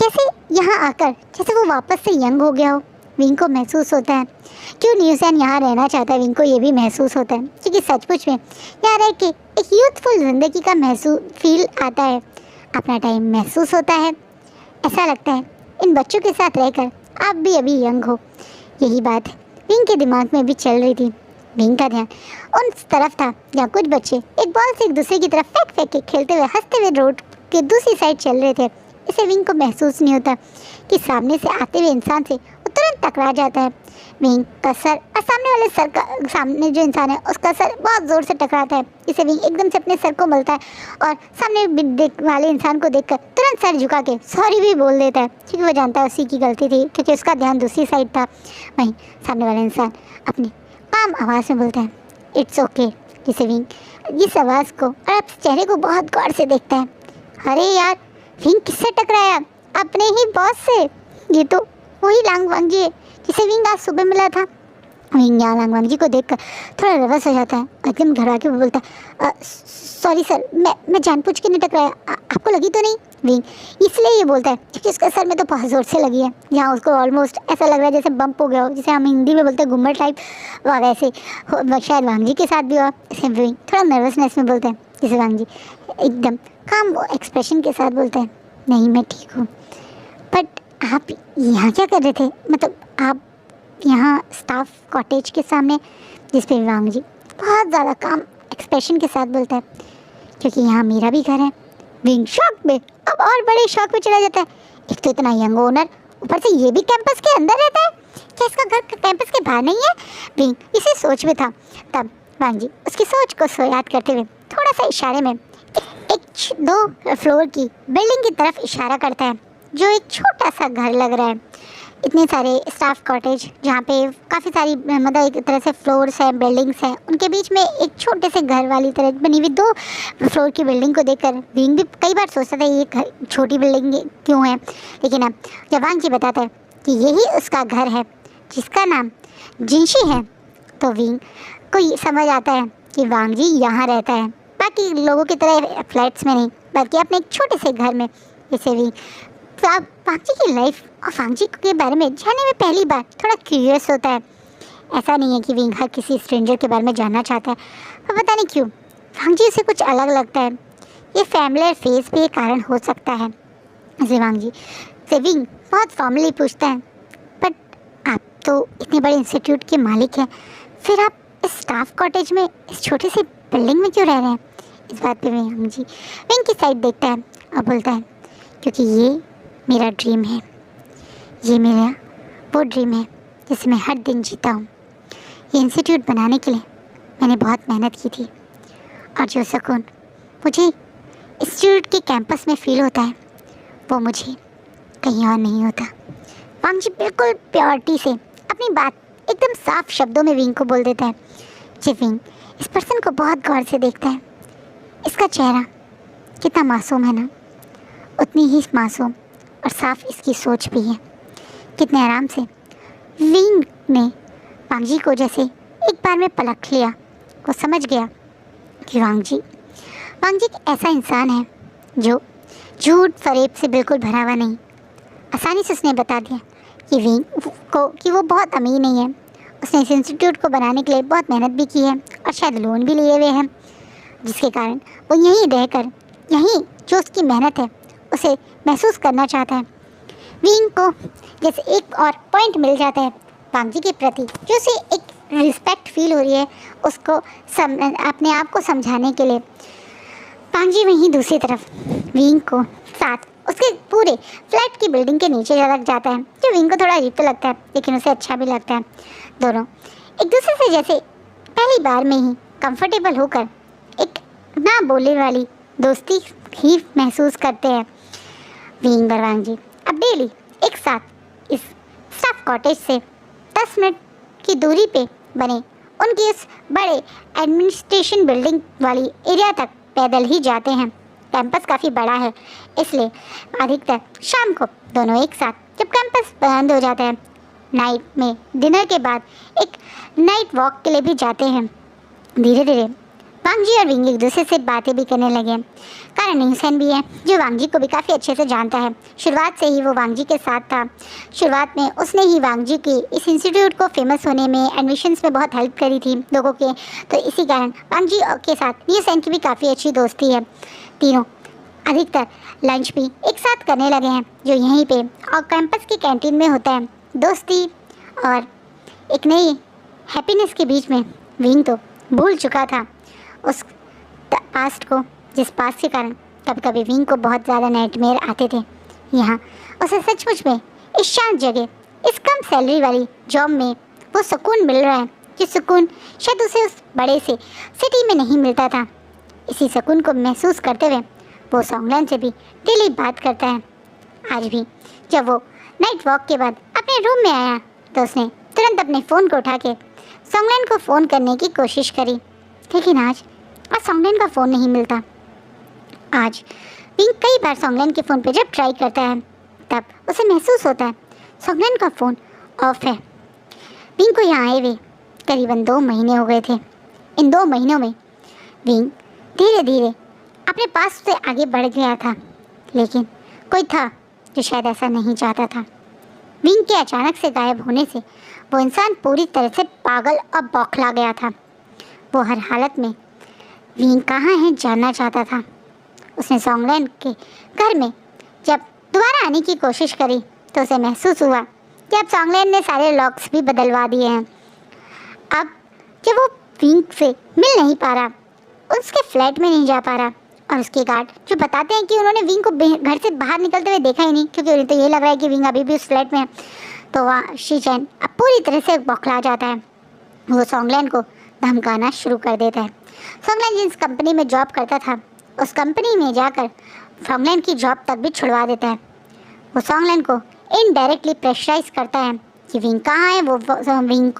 Speaker 1: कैसे यहाँ आकर जैसे वो वापस से यंग हो गया हो। विंग को महसूस होता है क्यों न्यूज़ैन यहाँ रहना चाहता है। विंग को ये भी महसूस होता है क्योंकि सचमुच में यहाँ रह के एक यूथफुल ज़िंदगी का महसूस फील आता है, अपना टाइम महसूस होता है। ऐसा लगता है इन बच्चों के साथ रहकर आप भी अभी यंग हो। यही बात विंग के दिमाग में भी चल रही थी। विंग का ध्यान उन तरफ था जहाँ कुछ बच्चे एक बॉल से एक दूसरे की तरफ फेंक फेंक के खेलते हुए हंसते हुए रोड के दूसरी साइड चल रहे थे। इसे विंग को महसूस नहीं होता कि सामने से आते हुए इंसान से वो तुरंत टकरा जाता है। विंग का सर और सामने वाले सर का, सामने जो इंसान है उसका सर बहुत ज़ोर से टकराता है। इसे विंग एकदम से अपने सर को मलता है और सामने वाले इंसान को देखकर तुरंत सर झुका के सॉरी भी बोल देता है, क्योंकि वो जानता है उसी की गलती थी, क्योंकि उसका ध्यान दूसरी साइड था। वहीं सामने वाला इंसान अपनी काम आवाज़ में बोलता है इट्स ओके। जिसे विंग इस आवाज़ को और अब चेहरे को बहुत गौर से देखता है। अरे यार, विंग किससे टकराया? अपने ही बॉस से। ये तो वही लांग वांग जी है जिसे विंग आज सुबह मिला था। विंग यहाँ लांग वांग जी को देखकर थोड़ा नर्वस हो जाता है, एकदम घबरा के वो बोलता है सॉरी सर, मैं जानबूझ के नहीं टकराया, आपको लगी तो नहीं? विंग इसलिए ये बोलता है क्योंकि उसका सर में तो बहुत ज़ोर से लगी है, जहाँ उसको ऑलमोस्ट ऐसा लग रहा है जैसे बम्प हो गया हो, जिसे हम हिंदी में बोलते हैं घुम्मर टाइप। वैसे शायद वांग जी के साथ भी हुआ। इसे विंग थोड़ा नर्वसनेस में बोलता है, जिसे वांग जी एकदम काम एक्सप्रेशन के साथ बोलते हैं नहीं मैं ठीक हूँ। बट आप यहाँ क्या कर रहे थे? मतलब आप यहाँ स्टाफ कॉटेज के सामने? जिस पे वांग जी बहुत ज़्यादा काम एक्सप्रेशन के साथ बोलता है क्योंकि यहाँ मेरा भी घर है। विंग शॉक में अब और बड़े शॉक में चला जाता है। एक तो इतना यंग ओनर, ऊपर से ये भी कैंपस के अंदर रहता है, क्या इसका घर कैंपस के बाहर नहीं है? विंग इसी सोच में था, तब वांग जी उसकी सोच को याद करते हुए थोड़ा सा इशारे में एक 2 फ्लोर की बिल्डिंग की तरफ इशारा करता है, जो एक छोटा सा घर लग रहा है। इतने सारे स्टाफ कॉटेज जहाँ पे काफ़ी सारी मतलब एक तरह से फ्लोर्स हैं, बिल्डिंग्स हैं, उनके बीच में एक छोटे से घर वाली तरह बनी हुई 2 फ्लोर की बिल्डिंग को देखकर विंग भी कई बार सोचता था ये घर छोटी बिल्डिंग क्यों है। लेकिन अब जब वांग जी बताता है कि यही उसका घर है जिसका नाम जिनशी है, तो विंग को ये समझ आता है कि वांग जी यहाँ रहता है, बाकी लोगों की तरह फ्लैट्स में नहीं, बल्कि अपने एक छोटे से घर में। इसे विंग वांग जी की लाइफ और वांग जी के बारे में जानने में पहली बार थोड़ा क्यूरियस होता है। ऐसा नहीं है कि विंग हर किसी स्ट्रेंजर के बारे में जानना चाहता है, पर पता नहीं क्यों वांग जी उसे कुछ अलग लगता है। ये फैमिलियर फेस भी एक कारण हो सकता है। ऐसे वांग जी से विंग बहुत फॉर्मली पूछता है, बट आप तो इतने बड़े इंस्टीट्यूट के मालिक हैं, फिर आप इस स्टाफ कॉटेज में इस छोटे से बिल्डिंग में क्यों रह रहे हैं? इस बात पे वांग जी विंग की साइड देखता है और बोलता है क्योंकि ये मेरा ड्रीम है, ये मेरा वो ड्रीम है जिसे मैं हर दिन जीता हूँ। ये इंस्टीट्यूट बनाने के लिए मैंने बहुत मेहनत की थी, और जो सुकून मुझे इंस्टीट्यूट के कैंपस में फ़ील होता है वो मुझे कहीं और नहीं होता। वांग जी बिल्कुल प्योरिटी से अपनी बात एकदम साफ शब्दों में विंग को बोल देता है। जब विंग इस पर्सन को बहुत गौर से देखता है, इसका चेहरा कितना मासूम है ना, उतनी ही मासूम और साफ इसकी सोच भी है। कितने आराम से विंग ने वांग जी को जैसे एक बार में पलट लिया। वो समझ गया कि वांग जी एक ऐसा इंसान है जो झूठ फरेब से बिल्कुल भरा हुआ नहीं। आसानी से उसने बता दिया कि विंग को कि वो बहुत अमीर नहीं है। उसने इस इंस्टीट्यूट को बनाने के लिए बहुत मेहनत भी की है और शायद लोन भी लिए हुए हैं, जिसके कारण वो यहीं रहकर यहीं जो उसकी मेहनत है उसे महसूस करना चाहता है। विंग को जैसे एक और पॉइंट मिल जाता है वांग जी के प्रति, जो उसे एक रिस्पेक्ट फील हो रही है उसको अपने आप को समझाने के लिए। वांग जी वहीं दूसरी तरफ विंग को साथ उसके पूरे फ्लैट की बिल्डिंग के नीचे लग जाता है, जो विंग को थोड़ा अजीब तो लगता है लेकिन उसे अच्छा भी लगता है। दोनों एक दूसरे से जैसे पहली बार में ही कंफर्टेबल होकर एक ना बोलने वाली दोस्ती ही महसूस करते हैं। विंग और वांग जी अब डेली एक साथ इस स्टाफ कॉटेज से 10 मिनट की दूरी पे बने उनकी उस बड़े एडमिनिस्ट्रेशन बिल्डिंग वाली एरिया तक पैदल ही जाते हैं। कैंपस काफ़ी बड़ा है, इसलिए अधिकतर शाम को दोनों एक साथ जब कैंपस बंद हो जाता है, नाइट में डिनर के बाद एक नाइट वॉक के लिए भी जाते हैं। धीरे धीरे वांग जी और विंग एक दूसरे से बातें भी करने लगे। कारण इंसान भी है जो वांग जी को भी काफ़ी अच्छे से जानता है। शुरुआत से ही वो वांग जी के साथ था। शुरुआत में उसने ही वांग जी की इस इंस्टीट्यूट को फेमस होने में, एडमिशन्स में बहुत हेल्प करी थी लोगों के, तो इसी कारण वांग जी के साथ ये सैन की भी काफ़ी अच्छी दोस्ती है। तीनों अधिकतर लंच भी एक साथ करने लगे हैं, जो यहीं पे और कैंपस की कैंटीन में होता है। दोस्ती और एक नई हैप्पीनेस के बीच में विंग तो भूल चुका था उस पास्ट को, जिस पास्ट के कारण कभी कभी विंग को बहुत ज़्यादा नाइटमेयर आते थे। यहाँ उसे सचमुच में इस शांत जगह, इस कम सैलरी वाली जॉब में वो सुकून मिल रहा है, जो सुकून शायद उसे उस बड़े से सिटी में नहीं मिलता था। इसी सुकून को महसूस करते हुए वो सॉन्गलैन से भी डेली बात करता है। आज भी जब वो नाइट वॉक के बाद अपने रूम में आया तो उसने तुरंत अपने फ़ोन को उठा के सॉन्गलैन को फ़ोन करने की कोशिश करी, लेकिन आज सॉन्गलैन का फ़ोन नहीं मिलता। आज विंग कई बार सॉन्गलैन के फ़ोन पे जब ट्राई करता है तब उसे महसूस होता है सॉन्गलैन का फ़ोन ऑफ है। विंग को यहाँ आए हुए करीबन 2 महीने हो गए थे। इन 2 महीनों में विंग धीरे धीरे अपने पास से आगे बढ़ गया था, लेकिन कोई था जो शायद ऐसा नहीं चाहता था। विंग के अचानक से गायब होने से वो इंसान पूरी तरह से पागल और बौखला गया था। वो हर हालत में विंग कहाँ है जानना चाहता था। उसने सॉन्गलैन के घर में जब दोबारा आने की कोशिश करी तो उसे महसूस हुआ कि अब सॉन्गलैन ने सारे लॉक्स भी बदलवा दिए हैं। अब जब वो विंग से मिल नहीं पा रहा, उसके फ्लैट में नहीं जा पा रहा, और उसके गार्ड जो बताते हैं कि उन्होंने विंग को घर से बाहर निकलते हुए देखा ही नहीं, क्योंकि उन्हें तो ये लग रहा है कि विंग अभी भी उस फ्लैट में है, तो वहाँ शीचैन अब पूरी तरह से बौखला जाता है। वो सॉन्गलैन को धमकाना शुरू कर देता है। सॉन्गलैन जिस कंपनी में जॉब करता था उस कंपनी में जाकर सॉन्गलैन की जॉब तक भी छुड़वा देता है। वो सॉन्गलैन को इनडायरेक्टली प्रेशराइज करता है कि विंग कहाँ है, वो विंग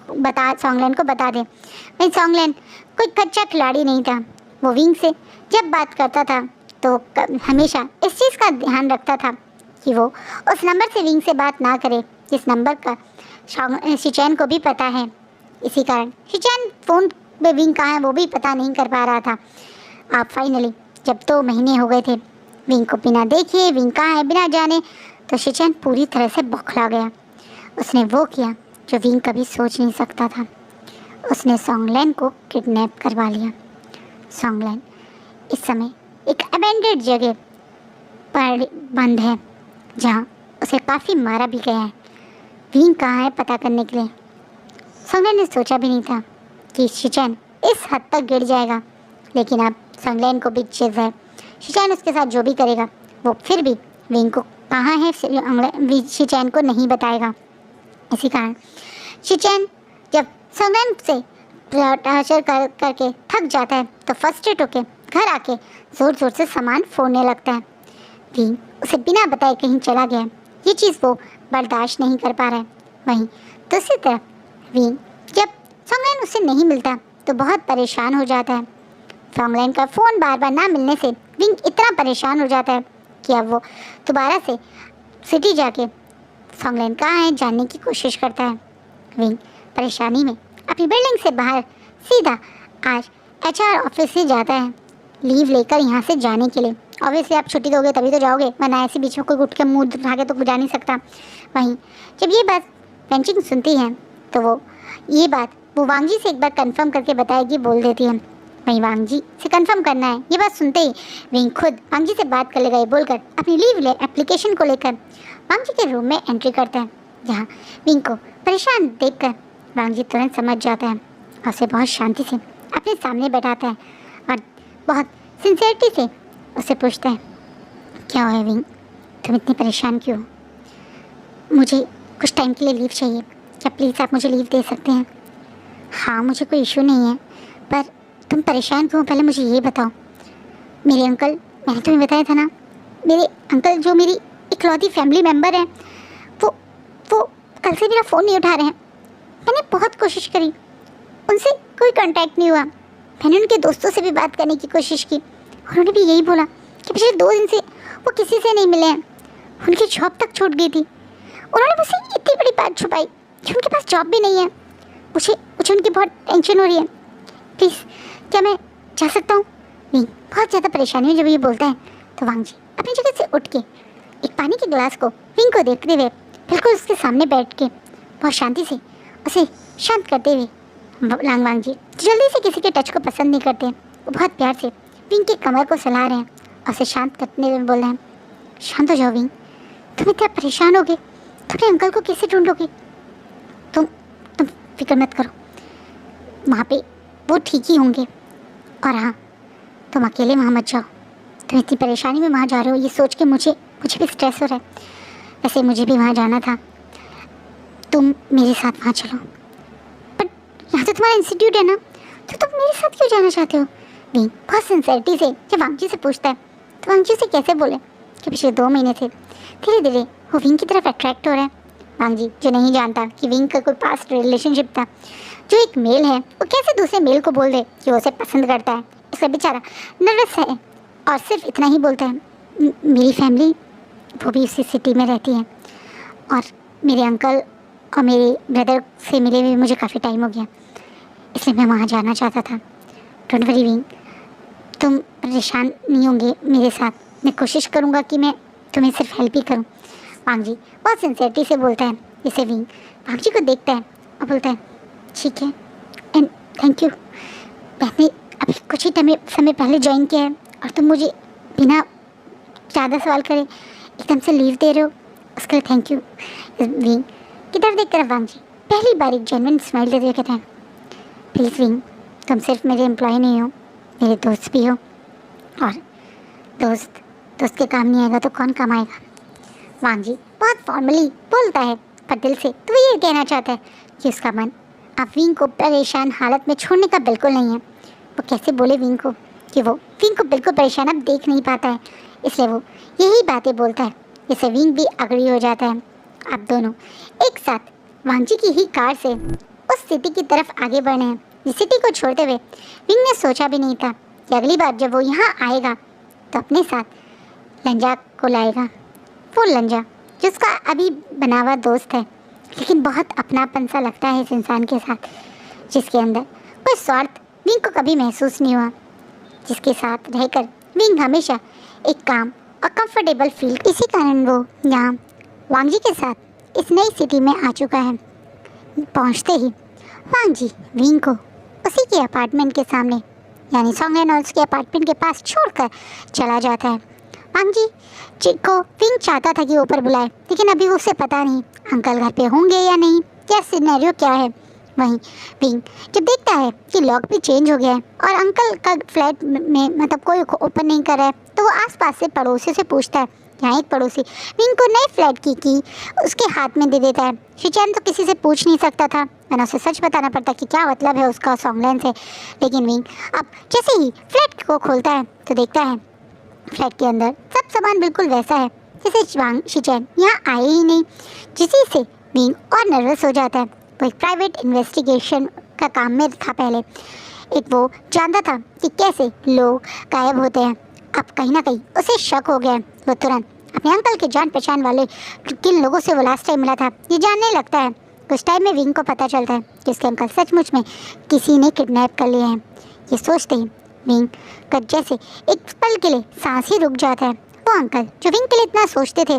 Speaker 1: सॉन्गलैन को बता दे। वही सॉन्गलैन कोई कच्चा खिलाड़ी नहीं था। वो विंग से जब बात करता था तो हमेशा इस चीज़ का ध्यान रखता था कि वो उस नंबर से विंग से बात ना करे जिस नंबर का शीचैन को भी पता है। इसी कारण शीचैन फ़ोन पे विंग कहाँ है वो भी पता नहीं कर पा रहा था। अब फाइनली जब 2 महीने हो गए थे विंग को बिना देखे, विंग कहाँ है बिना जाने, तो शीचैन पूरी तरह से बौखला गया। उसने वो किया जो विंग कभी सोच नहीं सकता था। उसने सॉन्गलैन को किडनैप करवा लिया। सॉन्गलैन इस समय एक अबेंडेड जगह पर बंद है, जहाँ उसे काफ़ी मारा भी गया है। विंग कहाँ है पता करने के लिए सॉन्गलैन ने सोचा भी नहीं था कि शीचैन इस हद तक गिर जाएगा, लेकिन अब सॉन्गलैन को भी चीज़ है। शीचैन उसके साथ जो भी करेगा वो फिर भी विंग को कहाँ है शीचैन को नहीं बताएगा। इसी कारण शीचैन जब सॉन्गलैन से टॉर्चर करके थक जाता है तो फ्रस्ट्रेट होकर घर आके ज़ोर ज़ोर से सामान फोड़ने लगता है। विंग उसे बिना बताए कहीं चला गया, ये चीज़ वो बर्दाश्त नहीं कर पा रहा है। वहीं दूसरी तरफ विंग जब सॉन्गलैन उससे नहीं मिलता तो बहुत परेशान हो जाता है। सॉन्गलैन का फ़ोन बार बार ना मिलने से विंग इतना परेशान हो जाता है कि अब वो दोबारा से सिटी जाके सॉन्गलैन कहाँ है जानने की कोशिश करता है। विंग परेशानी में अपनी बिल्डिंग से बाहर सीधा आज HR ऑफिस से जाता है लीव लेकर यहाँ से जाने के लिए, ऑब्वियसली आप छुट्टी दोगे तभी तो जाओगे, वरना ऐसे बीच में कोई उठ के मुँह उठा के तो जा नहीं सकता। वहीं जब ये बात वेनचिंग सुनती है तो वो ये बात वो वांग जी से एक बार कंफर्म करके बताएगी, बोल देती है वहीं वांग जी से कंफर्म करना है। ये बात सुनते ही विंग खुद वांग जी से बात कर लेगा ये बोलकर अपनी लीव एप्लीकेशन को लेकर वांग जी के रूम में एंट्री करता है, जहाँ विंग को परेशान देखकर वांग जी तुरंत समझ जाता है और उसे बहुत शांति से अपने सामने बैठाता है और बहुत सिंसियरिटी से उससे पूछता है, क्या हुआ विंग, तुम इतनी परेशान क्यों हो? मुझे कुछ टाइम के लिए लीव चाहिए, क्या प्लीज़ आप मुझे लीव दे सकते हैं? हाँ, मुझे कोई इशू नहीं है, पर तुम परेशान क्यों, पहले मुझे ये बताओ। मेरे अंकल, मैंने तुम्हें बताया था ना, मेरे अंकल जो मेरी इकलौती फैमिली मेम्बर हैं, वो कल से मेरा फ़ोन नहीं उठा रहे हैं। मैंने बहुत कोशिश करी, उनसे कोई कांटेक्ट नहीं हुआ। मैंने उनके दोस्तों से भी बात करने की कोशिश की, उन्होंने भी यही बोला कि पिछले 2 दिन से वो किसी से नहीं मिले हैं। उनकी जॉब तक छूट गई थी। उन्होंने मुझसे इतनी बड़ी बात छुपाई कि उनके पास जॉब भी नहीं है। मुझे उनकी बहुत टेंशन हो रही है। प्लीज़ क्या मैं जा सकता हूँ? नहीं, बहुत ज़्यादा परेशानी है। जब ये बोलता है तो वांग जी अपनी जगह से उठ के एक पानी के गिलास को विंग को देखते हुए बिल्कुल उसके सामने बैठ के बहुत शांति से उसे शांत करते हुए, वांग जी जल्दी से किसी के टच को पसंद नहीं करते, वो बहुत प्यार से विंग की कमर को सहला रहे हैं और उसे शांत करते हुए बोल रहे हैं, शांत हो जाओ विंग, तुम इतना परेशान होगे तो अपने अंकल को कैसे ढूंढोगे? तुम फिक्र मत करो, वहाँ पे वो ठीक ही होंगे। और हाँ, तुम अकेले वहाँ मत जाओ। तुम इतनी परेशानी में वहाँ जा रहे हो ये सोच के मुझे भी स्ट्रेस हो रहा है। वैसे मुझे भी वहाँ जाना था, तुम मेरे साथ वहाँ चलो। बट यहाँ तो तुम्हारा इंस्टीट्यूट है ना, तो तुम मेरे साथ क्यों जाना चाहते हो? नहीं, बहुत सिंसियरिटी से जब वांग जी से पूछता है तो वांग जी से कैसे बोले कि पिछले 2 महीने से धीरे धीरे वो विंग की तरफ अट्रैक्ट हो रहा है। वांग जी जो नहीं जानता कि विंग का कोई पास्ट रिलेशनशिप था, जो एक मेल है वो कैसे दूसरे मेल को बोल दे कि वो उसे पसंद करता है, इसका बेचारा नर्वस है और सिर्फ इतना ही बोलता है, मेरी फैमिली वो भी उसी सिटी में रहती है और मेरे अंकल और मेरे ब्रदर से मिले हुए मुझे काफ़ी टाइम हो गया, इसलिए मैं वहाँ जाना चाहता था। डोंट वरी विंग, तुम परेशान नहीं होंगे मेरे साथ, मैं कोशिश करूँगा कि मैं तुम्हें सिर्फ हेल्प ही करूँ। वांग जी बहुत सिंसियरिटी से बोलता है। इसे विंग वांग जी को देखता है और बोलता है, ठीक है एंड थैंक यू, मैंने अभी कुछ ही समय पहले ज्वाइन किया है और तुम मुझे बिना ज़्यादा सवाल करे एकदम से लीव दे रहे हो, उसके लिए थैंक यू। विंग की तरफ देख कर वांग जी पहली बार एक जेन्युइन स्माइल देते हुए कहते हैं, प्लीज़ विंग, तुम सिर्फ मेरे एम्प्लॉय नहीं हो, मेरे दोस्त भी हो, और दोस्त के काम नहीं आएगा तो कौन काम आएगा? वांग जी बहुत फॉर्मली बोलता है पर दिल से तो वो ये कहना चाहता है कि उसका मन अब विंग को परेशान हालत में छोड़ने का बिल्कुल नहीं है। वो कैसे बोले विंग को कि वो विंग को बिल्कुल परेशान अब देख नहीं पाता है, इसलिए वो यही बातें बोलता है। इससे विंग भी अग्री हो जाता है। अब दोनों एक साथ वांग जी की ही कार से उस सिटी की तरफ आगे बढ़े हैं। इस सिटी को छोड़ते हुए विंग ने सोचा भी नहीं था कि अगली बार जब वो यहाँ आएगा तो अपने साथ लंजा को लाएगा। वो लंजा जिसका अभी बना हुआ दोस्त है, लेकिन बहुत अपनापन सा लगता है इस इंसान के साथ, जिसके अंदर कोई स्वार्थ विंग को कभी महसूस नहीं हुआ, जिसके साथ रहकर विंग हमेशा एक काम और कंफर्टेबल फील। इसी कारण वो यहाँ वांग जी के साथ इस नई सिटी में आ चुका है। पहुँचते ही वांग जी विंग को उसी के अपार्टमेंट के सामने यानी सॉन्ग एंड ऑल्स के अपार्टमेंट के पास छोड़कर चला जाता है। वांग जी को विंग चाहता था कि ऊपर बुलाए, लेकिन अभी उसे पता नहीं अंकल घर पे होंगे या नहीं, क्या सिनेरियो क्या है। वहीं विंग जब देखता है कि लॉक भी चेंज हो गया है और अंकल का फ्लैट में मतलब कोई ओपन नहीं कर रहा है, तो वो आसपास से पड़ोसी से पूछता है। यहाँ एक पड़ोसी विंग को नए फ्लैट की उसके हाथ में दे देता है। शिचैन तो किसी से पूछ नहीं सकता था, मैंने उसे सच बताना पड़ता कि क्या मतलब है उसका सॉन्गलैन से। लेकिन विंग अब जैसे ही फ्लैट को खोलता है तो देखता है फ्लैट के अंदर सब सामान बिल्कुल वैसा है जैसे शिचैन यहाँ आए ही नहीं, जिसी से विंग और नर्वस हो जाता है। वो एक प्राइवेट इन्वेस्टिगेशन का काम में था पहले, एक वो जानता था कि कैसे लोग गायब होते हैं। अब कहीं ना कहीं उसे शक हो गया है। वो तुरंत अपने अंकल के जान पहचान वाले किन लोगों से वो लास्ट टाइम मिला था ये जानने लगता है। कुछ टाइम में विंग को पता चलता है कि उसके अंकल सचमुच में किसी ने किडनैप कर लिए हैं। ये सोचते ही विंग का जैसे एक पल के लिए सांस ही रुक जाता है। वो अंकल जो विंग के लिए इतना सोचते थे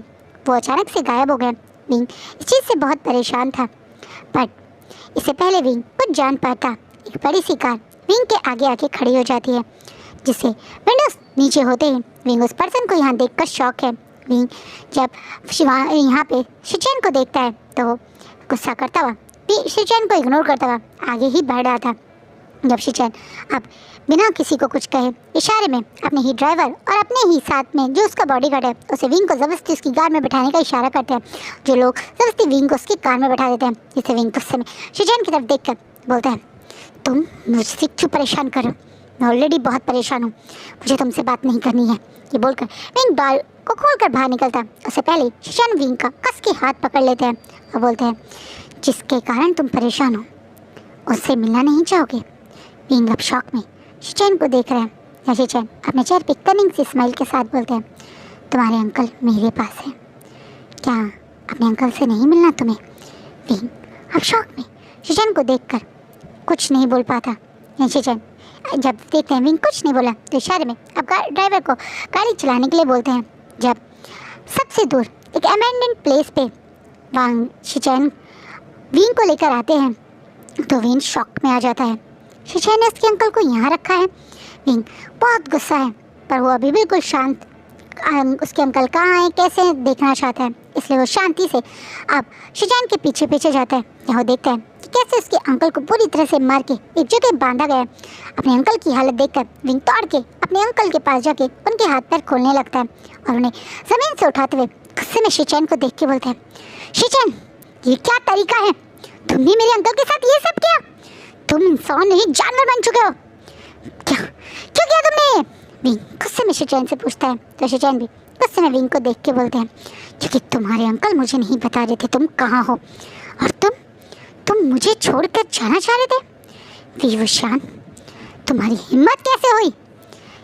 Speaker 1: वो अचानक से गायब हो गए। विंग इस चीज़ से बहुत परेशान था, बट इससे पहले विंग कुछ जान पाता, एक बड़ी सी कार विंग के आगे आके खड़ी हो जाती है, जिससे विंडोज नीचे होते ही विंग उस पर्सन को यहाँ देखकर शॉक है। विंग जब यहाँ पे शिचेन को देखता है तो वो गुस्सा करता हुआ शिचेन को इग्नोर करता हुआ आगे ही बढ़ रहा था। जब शिचेन अब बिना किसी को कुछ कहे इशारे में अपने ही ड्राइवर और अपने ही साथ में जो उसका बॉडीगार्ड है उसे विंग को ज़बरदस्ती उसकी कार में बैठाने का इशारा करते हैं, जो लोग ज़बरदस्ती विंग को उसकी कार में बैठा देते हैं, जिससे विंग गुस्से में शिचेन की तरफ देखकर बोलता है, तुम मुझसे क्यों परेशान कर रहे हो? मैं ऑलरेडी बहुत परेशान हूँ, मुझे तुमसे बात नहीं करनी है। ये बोलकर विंग डॉल को खोलकर बाहर निकलता है। उससे पहले शिचेन विंग का कस के हाथ पकड़ लेते हैं और बोलते हैं, जिसके कारण तुम परेशान हो उससे मिलना नहीं चाहोगे? विंग अब शॉक में शिचेन को देख रहे हैं। शिचेन अपने चेहरे पे कनिंग सी स्माइल के साथ बोलते हैं, तुम्हारे अंकल मेरे पास हैं, क्या अपने अंकल से नहीं मिलना तुम्हें? विंग अब शॉक में शिचेन को देखकर कुछ नहीं बोल पाता। शिचेन जब देखते हैं विंग कुछ नहीं बोला तो इशारे में अब ड्राइवर को गाड़ी चलाने के लिए बोलते हैं। जब सबसे दूर एक अबैंडन्ड प्लेस पे वांग शिचेन विंग को लेकर आते हैं तो विंग शॉक में आ जाता है। शिचेन ने उसके अंकल को यहाँ रखा है। विंग बहुत गुस्सा है, पर वो अभी बिल्कुल शांत उसके अंकल कहाँ हैं कैसे देखना चाहता है, इसलिए वो शांति से अब शिचेन के पीछे पीछे जाता है। यहाँ देखता है कि कैसे उसके अंकल को पूरी तरह से मार के एक जगह बांधा गया है। अपने अंकल की हालत देखकर विंग तोड़ के अपने अंकल के पास जाके उनके हाथ पैर खोलने लगता है और उन्हें ज़मीन से उठाते हुए गुस्से में शिचेन को देख के बोलता है, शिचेन ये क्या तरीका है? तुम भी मेरे अंकल के साथ ये सब किया? तुम इंसान नहीं जानवर बन चुके हो। क्यों किया तुमने? विंग गुस्से में शिचेन से पूछता है तो शिचेन भी गुस्से में विंग को देख के बोलते हैं, क्योंकि तुम्हारे अंकल मुझे नहीं बता रहे थे तुम कहाँ हो और तुम मुझे छोड़कर जाना चाह रहे थे। विवशान, तुम्हारी हिम्मत कैसे हुई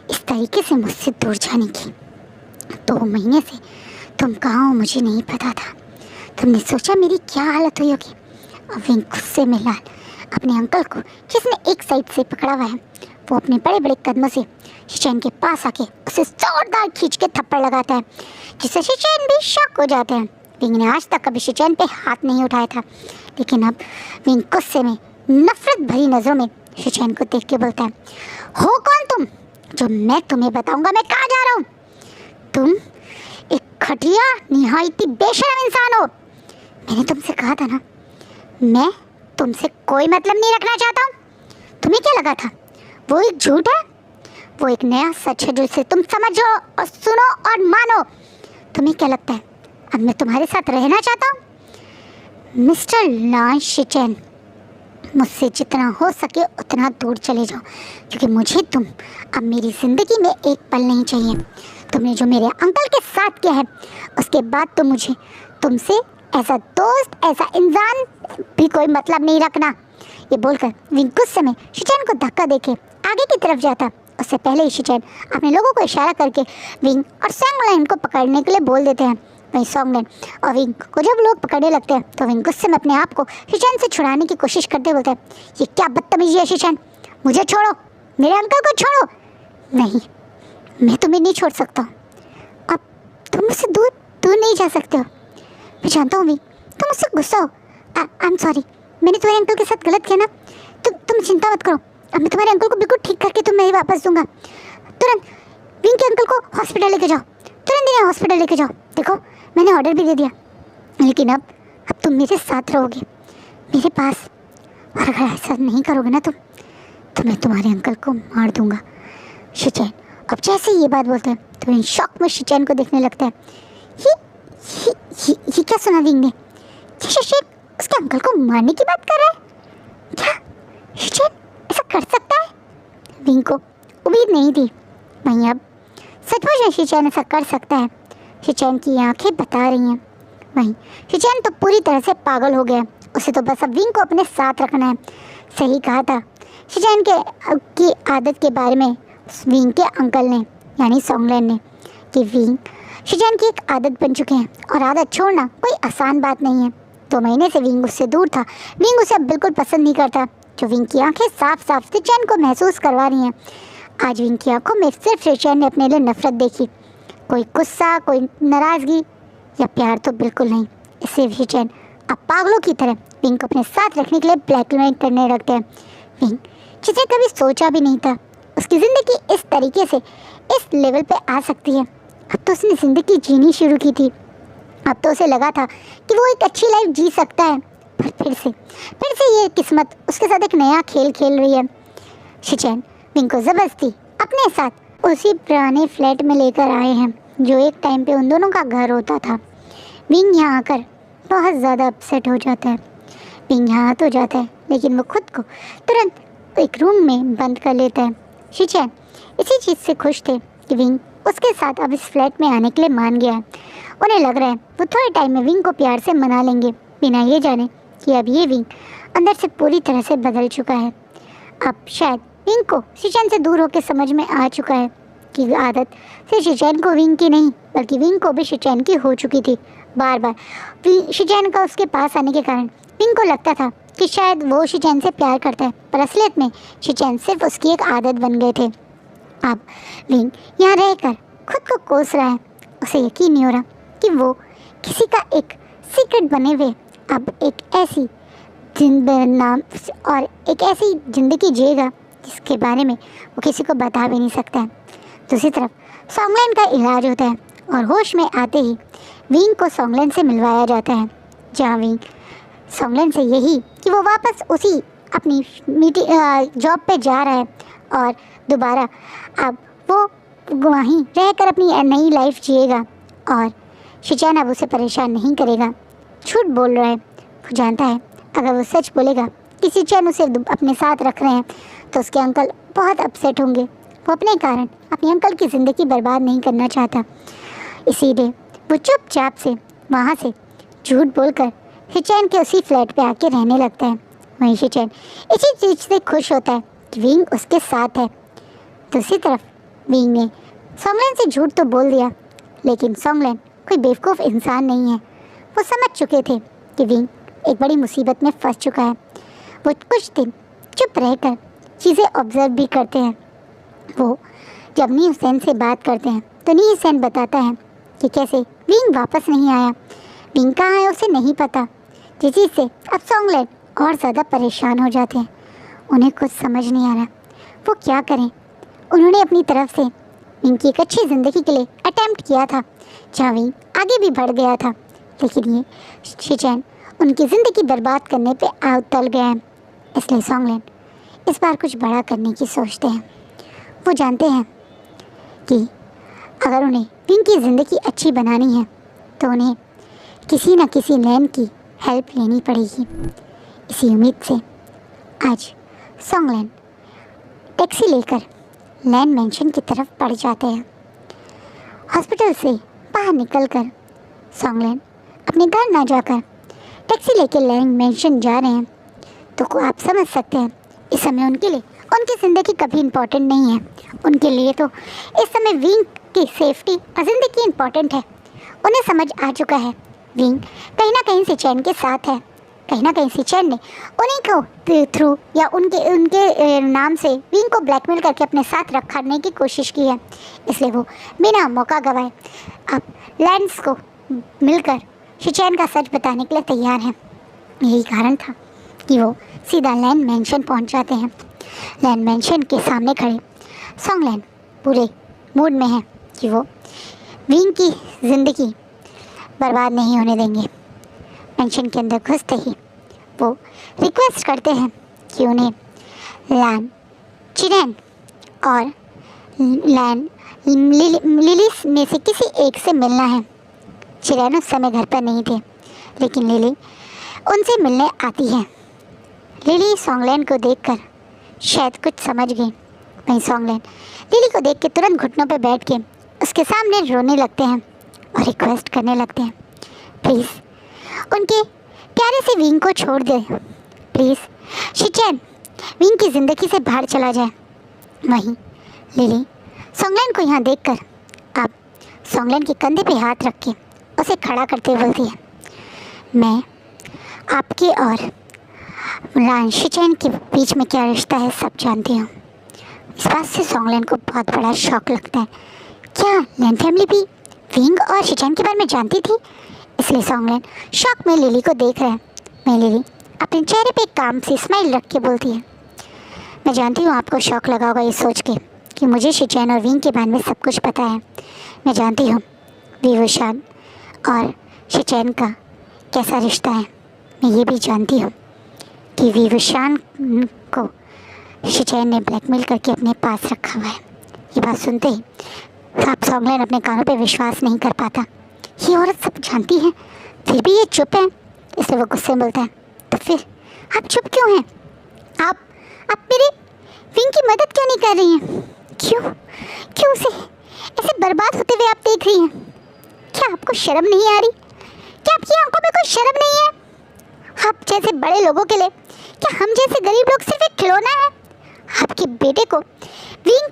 Speaker 1: इस तरीके से मुझसे दूर जाने की? 2 महीने से तुम कहाँ हो मुझे नहीं पता था। तुमने सोचा मेरी क्या हालत हुई होगी? और विंग गुस्से में लाल अपने अंकल को जिसने एक साइड से पकड़ा हुआ है वो अपने बड़े बड़े कदमों से शिचेन के पास आके उसे जोरदार खींच के थप्पड़ लगाता है, जिससे शिचेन भी शॉक हो जाते हैं। विंग ने आज तक कभी शिचेन पे हाथ नहीं उठाया था, लेकिन अब विंग गुस्से में नफरत भरी नज़रों में शिचेन को देख के बोलता है, हो कौन तुम जो मैं तुम्हें बताऊंगा मैं कहाँ जा रहा हूँ? तुम एक घटिया निहायती बेशर्म इंसान हो। मैंने तुमसे कहा था ना, मैं तुमसे कोई मतलब नहीं रखना चाहता हूँ। तुम्हें क्या लगा था वो एक झूठ है? वो एक नया सच है जिसे तुम समझो और सुनो और मानो। तुम्हें क्या लगता है अब मैं तुम्हारे साथ रहना चाहता हूँ? मिस्टर लान शिचेन, मुझसे जितना हो सके उतना दूर चले जाओ, क्योंकि मुझे तुम अब मेरी ज़िंदगी में एक पल नहीं चाहिए। तुमने जो मेरे अंकल के साथ किया है उसके बाद तो मुझे तुमसे ऐसा दोस्त ऐसा इंसान भी कोई मतलब नहीं रखना। ये बोलकर विंग गुस्से में शिचेन को धक्का देके आगे की तरफ जाता। उससे पहले ही शिचेन अपने लोगों को इशारा करके विंग और सॉन्गलैन को पकड़ने के लिए बोल देते हैं। वहीं सॉन्गलैन और विंग को जब लोग पकड़ने लगते हैं तो विंग गुस्से में अपने आप को शिचेन से छुड़ाने की कोशिश करते बोलते हैं, ये क्या बदतमीजी है शिचेन, मुझे छोड़ो, मेरे अंकल को छोड़ो। नहीं, मैं तुम्हें नहीं छोड़ सकता। अब तुम मुझसे दूर नहीं जा सकते हो। मैं जानता हूँ विंग तुम मुझसे गुस्सा हो। आई एम सॉरी, मैंने तुम्हारे अंकल के साथ गलत किया ना। तुम चिंता मत करो, अब मैं तुम्हारे अंकल को बिल्कुल ठीक करके तुम्हें ही वापस दूंगा। तुरंत विंग के अंकल को हॉस्पिटल लेके जाओ, तुरंत इन्हें हॉस्पिटल लेके जाओ। देखो मैंने ऑर्डर भी दे दिया, लेकिन अब तुम मेरे साथ रहोगे मेरे पास, और अगर ऐसा नहीं करोगे ना तो मैं तुम्हारे अंकल को मार दूंगा। शिचेन अब जैसे ये बात बोलते हैं तो इन शॉक में शिचेन को देखने लगता है। ये क्या सुना विंग ने? शिचेन उसके अंकल को मारने की बात कर रहा है? क्या शिचेन ऐसा कर सकता है? विंग को उम्मीद नहीं थी। वहीं अब सचमुच शिचेन ऐसा कर सकता है। शिचेन की आंखें बता रही हैं। वहीं शिचेन तो पूरी तरह से पागल हो गया। उसे तो बस अब विंग को अपने साथ रखना है। सही कहा था शिचेन की आदत के बारे में विंग के अंकल ने यानी सॉन्गलैन ने, कि विंग शिचेन की एक आदत बन चुके हैं और आदत छोड़ना कोई आसान बात नहीं है। 2 महीने से विंग उससे दूर था। विंग उसे अब बिल्कुल पसंद नहीं करता। जो विंग की आंखें साफ साफ शिचेन को महसूस करवा रही हैं। आज विंग की आंखों में सिर्फ शिचैन ने अपने लिए नफरत देखी, कोई गुस्सा, कोई नाराज़गी या प्यार तो बिल्कुल नहीं। इससे शिचैन अब पागलों की तरह विंग को अपने साथ रखने के लिए ब्लैकमेल करने लगते हैं। विंग जिसे कभी सोचा भी नहीं था उसकी ज़िंदगी इस तरीके से इस लेवल पे आ सकती है। अब तो उसने ज़िंदगी जीनी शुरू की थी, अब तो उसे लगा था कि वो एक अच्छी लाइफ जी सकता है, पर फिर से ये किस्मत उसके साथ एक नया खेल खेल रही है। शिचैन विंग को ज़बरदस्ती अपने साथ उसी पुराने फ्लैट में लेकर आए हैं जो एक टाइम पे उन दोनों का घर होता था। विंग यहाँ आकर बहुत ज़्यादा अपसेट हो जाता है। विंग यहाँ तो जाता है लेकिन वो खुद को तुरंत एक रूम में बंद कर लेता है। शिचैन इसी चीज़ से खुश थे कि विंग उसके साथ अब इस फ्लैट में आने के लिए मान गया है। उन्हें लग रहा है वो थोड़े टाइम में विंग को प्यार से मना लेंगे, बिना ये जाने कि अब ये विंग अंदर से पूरी तरह से बदल चुका है। अब शायद विंग को शिचैन से दूर होकर समझ में आ चुका है कि आदत सिर्फ शिचैन को विंग की नहीं बल्कि विंग को भी शिचैन की हो चुकी थी। बार बार शिचैन का उसके पास आने के कारण विंग को लगता था कि शायद वो शिचैन से प्यार करता है, पर असलियत में शिचैन सिर्फ उसकी एक आदत बन गए थे। अब विंग यहाँ रहकर खुद को कोस रहा है। उसे यकीन नहीं हो रहा कि वो किसी का एक सीक्रेट बने हुए अब एक ऐसी नाम और एक ऐसी ज़िंदगी जिएगा जिसके बारे में वो किसी को बता भी नहीं सकता है। दूसरी तरफ सॉन्गलैन का इलाज होता है और होश में आते ही विंग को सॉन्गलैन से मिलवाया जाता है, जहाँ विंग सॉन्गलैन से यही कि वो वापस उसी अपनी जॉब पे जा रहा है और दोबारा अब वो वहीं रहकर अपनी नई लाइफ जिएगा और शिचैन अब उसे परेशान नहीं करेगा। झूठ बोल रहा है, वो जानता है अगर वो सच बोलेगा कि शिचैन उसे अपने साथ रख रहे हैं तो उसके अंकल बहुत अपसेट होंगे। वो अपने कारण अपने अंकल की ज़िंदगी बर्बाद नहीं करना चाहता, इसीलिए वो चुपचाप से वहाँ से झूठ बोलकर शिचैन के उसी फ्लैट पे आके रहने लगता है। वहीं शिचैन इसी चीज़ से खुश होता है कि विंग उसके साथ है। दूसरी तरफ विंग ने सॉन्गलैन से झूठ तो बोल दिया, लेकिन सॉन्गलैन कोई बेवकूफ़ इंसान नहीं है। वो समझ चुके थे कि विंग एक बड़ी मुसीबत में फंस चुका है। वो कुछ दिन चुप रहकर चीज़ें ऑब्जर्व भी करते हैं। वो जब नी हुसैन से बात करते हैं तो नी हुसैन बताता है कि कैसे विंग वापस नहीं आया, विंग कहाँ है उसे नहीं पता, जिस चीज़ से अब सॉन्गलैन और ज़्यादा परेशान हो जाते हैं। उन्हें कुछ समझ नहीं आ रहा वो क्या करें। उन्होंने अपनी तरफ से विंग की एक अच्छी ज़िंदगी के लिए अटैम्प्ट किया था, जहाँ विंग आगे भी बढ़ गया था, लेकिन ये शिचैन उनकी ज़िंदगी बर्बाद करने पे उतर गया है। इसलिए सॉन्गलैन इस बार कुछ बड़ा करने की सोचते हैं। वो जानते हैं कि अगर उन्हें विंग की ज़िंदगी अच्छी बनानी है तो उन्हें किसी न किसी लैन की हेल्प लेनी पड़ेगी। इसी उम्मीद से आज सॉन्गलैन टैक्सी लेकर लैन मेंशन की तरफ बढ़ जाते हैं। हॉस्पिटल से बाहर निकलकर सॉन्गलैन अपने घर ना जाकर टैक्सी लेकर लैन मेंशन जा रहे हैं, तो आप समझ सकते हैं इस समय उनके लिए उनकी ज़िंदगी कभी इम्पोर्टेंट नहीं है। उनके लिए तो इस समय विंग की सेफ्टी और ज़िंदगी इम्पोर्टेंट है। उन्हें समझ आ चुका है विंग कहीं ना कहीं शिचैन के साथ है, कहीं ना कहीं शिचैन ने उन्हीं को थ्रू या उनके नाम से विंग को ब्लैकमेल करके अपने साथ रखने की कोशिश की है। इसलिए वो बिना मौका गंवाए अब लैंस को मिलकर शिचैन का सच बताने के लिए तैयार हैं। यही कारण था कि वो सीधा लैन मेंशन पहुंच जाते हैं। लैन मेंशन के सामने खड़े सॉन्गलैन पूरे मूड में है कि वो विंग की ज़िंदगी बर्बाद नहीं होने देंगे। मेंशन के अंदर घुसते ही वो रिक्वेस्ट करते हैं कि उन्हें लैन चिरैन और लैन लिली में से किसी एक से मिलना है। चिरैन उस समय घर पर नहीं थे, लेकिन लिली उनसे मिलने आती है। लिली सॉन्गलैन को देखकर शायद कुछ समझ गई। वहीं सॉन्गलैन लिली को देख के तुरंत घुटनों पर बैठ के उसके सामने रोने लगते हैं और रिक्वेस्ट करने लगते हैं, प्लीज़ उनके प्यारे से विंग को छोड़ दे, प्लीज़ शिचैन विंग की ज़िंदगी से बाहर चला जाए। वहीं लिली सॉन्गलैन को यहाँ देखकर अब सॉन्गलैन के कंधे पे हाथ रख के उसे खड़ा करते हुए बोलती है, मैं आपके और शिचैन के बीच में क्या रिश्ता है सब जानती हूँ। इस बात से सॉन्गलैन को बहुत बड़ा शॉक लगता है। क्या लैन फैमिली भी विंग और शिचैन के बारे में जानती थी? इसलिए सॉन्गलैन शॉक में लिली को देख रहा है। मैं लिली अपने चेहरे पे एक काम सी स्माइल रख के बोलती है, मैं जानती हूँ आपको शौक लगा होगा ये सोच के कि मुझे शिचैन और विंग के बारे में सब कुछ पता है। मैं जानती हूँ विवशान और शिचैन का कैसा रिश्ता है। मैं ये भी जानती हूँ कि विवशान को शिचैन ने ब्लैकमेल करके अपने पास रखा हुआ है। ये बात सुनते ही आप सॉन्गलैन अपने कानों पे विश्वास नहीं कर पाता। ये औरत सब जानती है फिर भी ये चुप है। इसलिए वो गुस्से में बोलता है, तो फिर आप चुप क्यों हैं? आप मेरे विंग की मदद क्यों नहीं कर रही हैं? क्यों उसे ऐसे बर्बाद होते हुए आप देख रही हैं? क्या आपको शर्म नहीं आ रही? क्या आपकी आंखों में कोई शर्म नहीं है? आप जैसे बड़े लोगों के लिए क्या हम जैसे गरीब लोग सिर्फ एक खिलौना है? आपके बेटे को विंग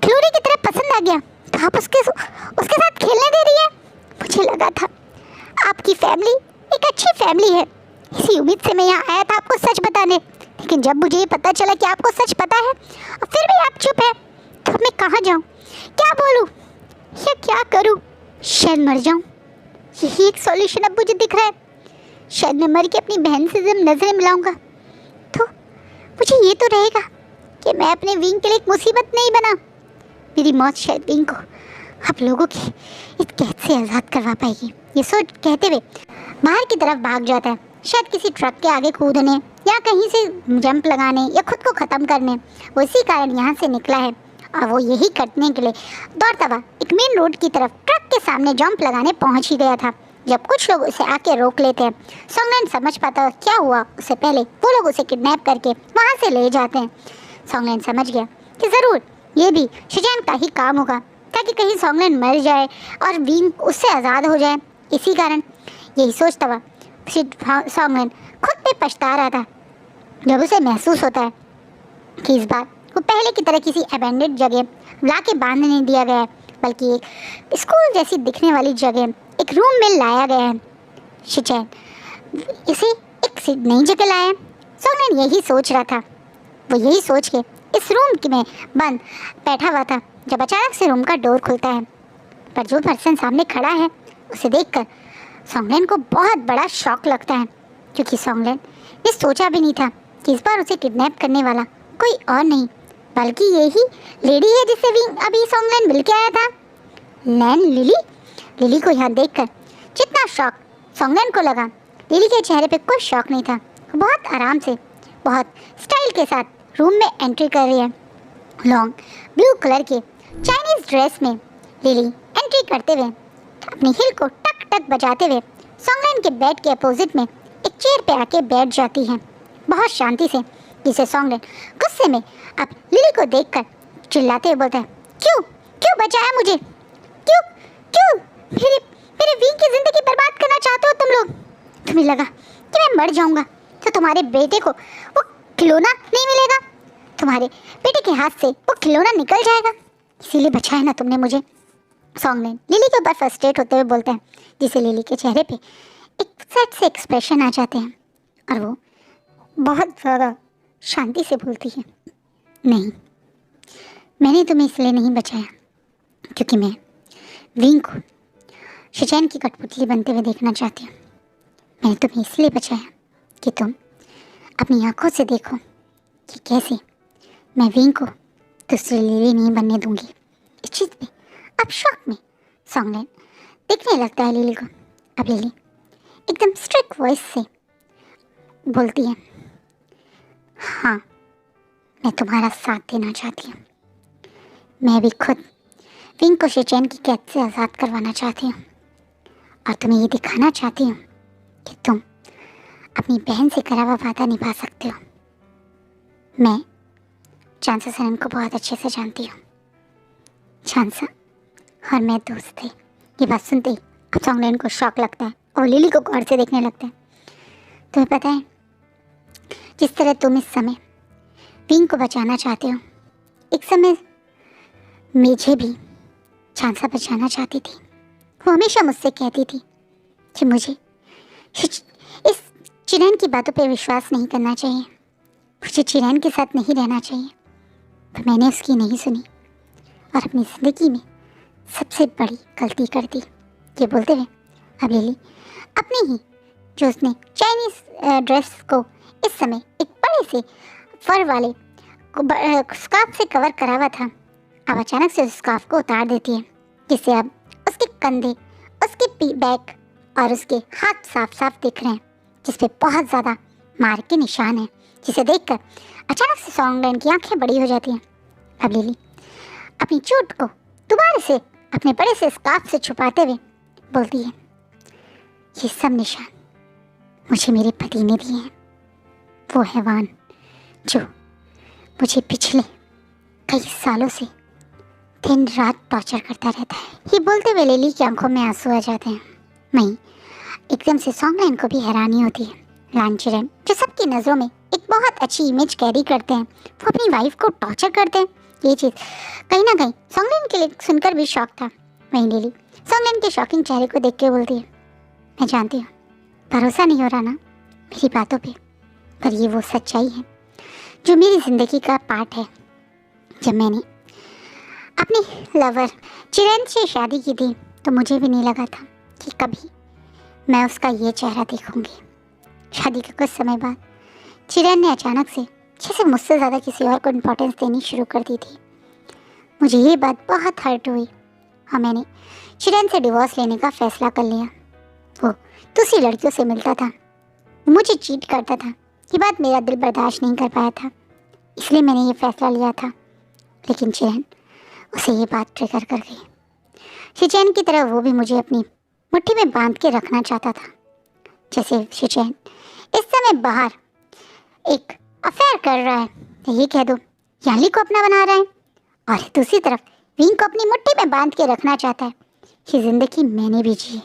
Speaker 1: खिलौने की तरह पसंद आ गया तो आप उसके साथ खेलने दे रही है। मुझे लगा था आपकी फैमिली एक अच्छी फैमिली है। इसी उम्मीद से मैं यहाँ आया था आपको सच बताने, लेकिन जब मुझे ये पता चला कि आपको सच पता है और फिर भी आप चुप है, तो मैं कहाँ जाऊँ, क्या बोलूँ या क्या करूँ? शायद मर जाऊँ, यही एक सॉल्यूशन अब मुझे दिख रहा है। शायद मैं मर के अपनी बहन से जब नजरें मिलाऊंगा तो मुझे ये तो रहेगा कि मैं अपने विंग के लिए एक मुसीबत नहीं बना। मेरी मौत शायद विंग को आप लोगों की इस कैद से आज़ाद करवा पाएगी। ये सोच कहते हुए बाहर की तरफ भाग जाता है, शायद किसी ट्रक के आगे कूदने या कहीं से जंप लगाने या खुद को ख़त्म करने। वो इसी कारण यहाँ से निकला है और वो यही करने के लिए दौड़ता हुआ एक मेन रोड की तरफ ट्रक के सामने जंप लगाने पहुँच ही गया था। जब कुछ लोग उसे आके रोक लेते हैं, सॉन्गलैन समझ पाता क्या हुआ उससे पहले वो लोग उसे किडनैप करके वहाँ से ले जाते हैं। सॉन्गलैन समझ गया कि ज़रूर ये भी शिचैन का ही काम होगा ताकि कहीं सॉन्गलैन मर जाए और विंग उससे आज़ाद हो जाए। इसी कारण यही सोचता हुआ सॉन्गलैन खुद पे पछता रहा था जब उसे महसूस होता है कि इस बार वो पहले की तरह किसी अबेंडेड जगह ला के बांध नहीं दिया गया है, बल्कि एक स्कूल जैसी दिखने वाली जगह एक रूम में लाया गया है। शिचैन इसे एक नई जगह लाया है। सॉन्गलैन यही सोच रहा था। वो यही सोच के इस रूम में बंद बैठा हुआ था जब अचानक से रूम का डोर खुलता है। पर जो पर्सन सामने खड़ा है उसे देखकर सॉन्गलैन को बहुत बड़ा शॉक लगता है, क्योंकि सॉन्गलैन ने सोचा भी नहीं था कि इस बार उसे किडनैप करने वाला कोई और नहीं बल्कि यही लेडी है जिससे विंग अभी सॉन्गलैन मिल के आया था। लैन लिली को यहाँ देखकर जितना शौक सॉन्गलैन को लगा, लिली के चेहरे पे कोई शौक नहीं था। बहुत आराम से बहुत स्टाइल के साथ रूम में एंट्री कर रही है। लॉन्ग ब्लू कलर के चाइनीज ड्रेस में लिली एंट्री करते हुए अपनी हिल को टक टक बजाते हुए सॉन्गलैन के बेड के अपोजिट में एक चेयर पे आके बैठ जाती है बहुत शांति से, जिसे सॉन्गलैन गुस्से में अब लिली को देखकर चिल्लाते हुए बोलता है, क्यों बचाया मुझे? क्यों मेरे विंग की जिंदगी बर्बाद करना चाहते हो तुम लोग? तुम्हें लगा कि मैं मर जाऊंगा तो तुम्हारे बेटे को वो खिलौना नहीं मिलेगा, तुम्हारे बेटे के हाथ से वो खिलौना निकल जाएगा, इसीलिए बचाया ना तुमने मुझे। सॉन्गलैन लिली के ऊपर फ्रस्ट्रेट होते हुए बोलते हैं, जिसे लिली के चेहरे पे एक सेट से एक्सप्रेशन आ जाते हैं और वो बहुत ज़्यादा शांति से बोलती है, नहीं, मैंने तुम्हें इसलिए नहीं बचाया क्योंकि मैं विंग को शिचैन की कठपुतली बनते हुए देखना चाहती हूँ। मैंने तुम्हें इसलिए बचाया कि तुम अपनी आंखों से देखो कि कैसे मैं विंग को दूसरी लिली नहीं बनने दूंगी। इस चीज़ पे अब शौक में सॉन्गलैन देखने लगता है लिली को। अब लिली एकदम स्ट्रिक्ट वॉइस से बोलती है, हाँ, मैं तुम्हारा साथ देना चाहती हूँ। मैं भी खुद विंग को शिचैन की कैद से आज़ाद करवाना चाहती हूँ और तुम्हें ये दिखाना चाहती हूँ कि तुम अपनी बहन से करा हुआ वादा निभा सकते हो। मैं चांसा सनम को बहुत अच्छे से जानती हूँ। चांसा और मैं दोस्त थे। ये बात सुनते ही अब सॉन्गलैन को शौक लगता है और लिली को गौर से देखने लगता है। तुम्हें पता है, जिस तरह तुम इस समय विंग को बचाना चाहते हो, एक समय मुझे भी चांसा बचाना चाहती थी। वो हमेशा मुझसे कहती थी कि मुझे इस चिरैन की बातों पे विश्वास नहीं करना चाहिए, मुझे चिरैन के साथ नहीं रहना चाहिए। पर मैंने उसकी नहीं सुनी और अपनी ज़िंदगी में सबसे बड़ी गलती कर दी। ये बोलते हुए अब लिली अपनी ही जो उसने चाइनीज़ ड्रेस को इस समय एक बड़े से फर वाले स्कार्फ से कवर करा हुआ था, अब अचानक से उस स्कार्फ को उतार देती है, जिससे अब उसके कंधे, उसके बैक और उसके हाथ साफ साफ दिख रहे हैं, जिसपे बहुत ज़्यादा मार के निशान है, जिसे देखकर अचानक से सॉन्गलैन की आंखें बड़ी हो जाती हैं। अब लिली अपनी चोट को दोबारा से अपने बड़े से स्कार्फ से छुपाते हुए बोलती है, ये सब निशान मुझे मेरे पति ने दिए हैं, वो हैवान जो मुझे पिछले कई सालों से दिन रात टॉर्चर करता रहता है। ये बोलते हुए लिली की आंखों में आंसू आ जाते हैं। वहीं एकदम से सॉन्गलैन को भी हैरानी होती है। लान चिरेन जो सबकी नज़रों में एक बहुत अच्छी इमेज कैरी करते हैं, वो अपनी वाइफ को टॉर्चर करते हैं, ये चीज़ कहीं ना कहीं सॉन्गलैन के लिए सुनकर भी शौक था। वहीं लिली सॉन्गलैन के शॉकिंग चेहरे को देख के बोलती है, मैं जानती हूँ भरोसा नहीं हो रहा ना मेरी बातों पे, पर ये वो सच्चाई है जो मेरी ज़िंदगी का पार्ट है। जब मैंने अपनी लवर चिरेन से शादी की थी तो मुझे भी नहीं लगा था कि कभी मैं उसका ये चेहरा देखूंगी। शादी के कुछ समय बाद चिरेन ने अचानक से जैसे मुझसे ज़्यादा किसी और को इम्पोर्टेंस देनी शुरू कर दी थी। मुझे ये बात बहुत हर्ट हुई और मैंने चिरेन से डिवोर्स लेने का फैसला कर लिया। वो दूसरी लड़कियों से मिलता था, मुझे चीट करता था, ये बात मेरा दिल बर्दाश्त नहीं कर पाया था, इसलिए मैंने ये फैसला लिया था। लेकिन चिरेन उसे ये बात ट्रिगर कर गई। शिचैन की तरह वो भी मुझे अपनी मुट्ठी में बांध के रखना चाहता था। जैसे शिचैन इस समय बाहर एक अफेयर कर रहा है, ये कह दो याली को अपना बना रहा है, और दूसरी तरफ विंग को अपनी मुट्ठी में बांध के रखना चाहता है। ये ज़िंदगी मैंने भी जी है।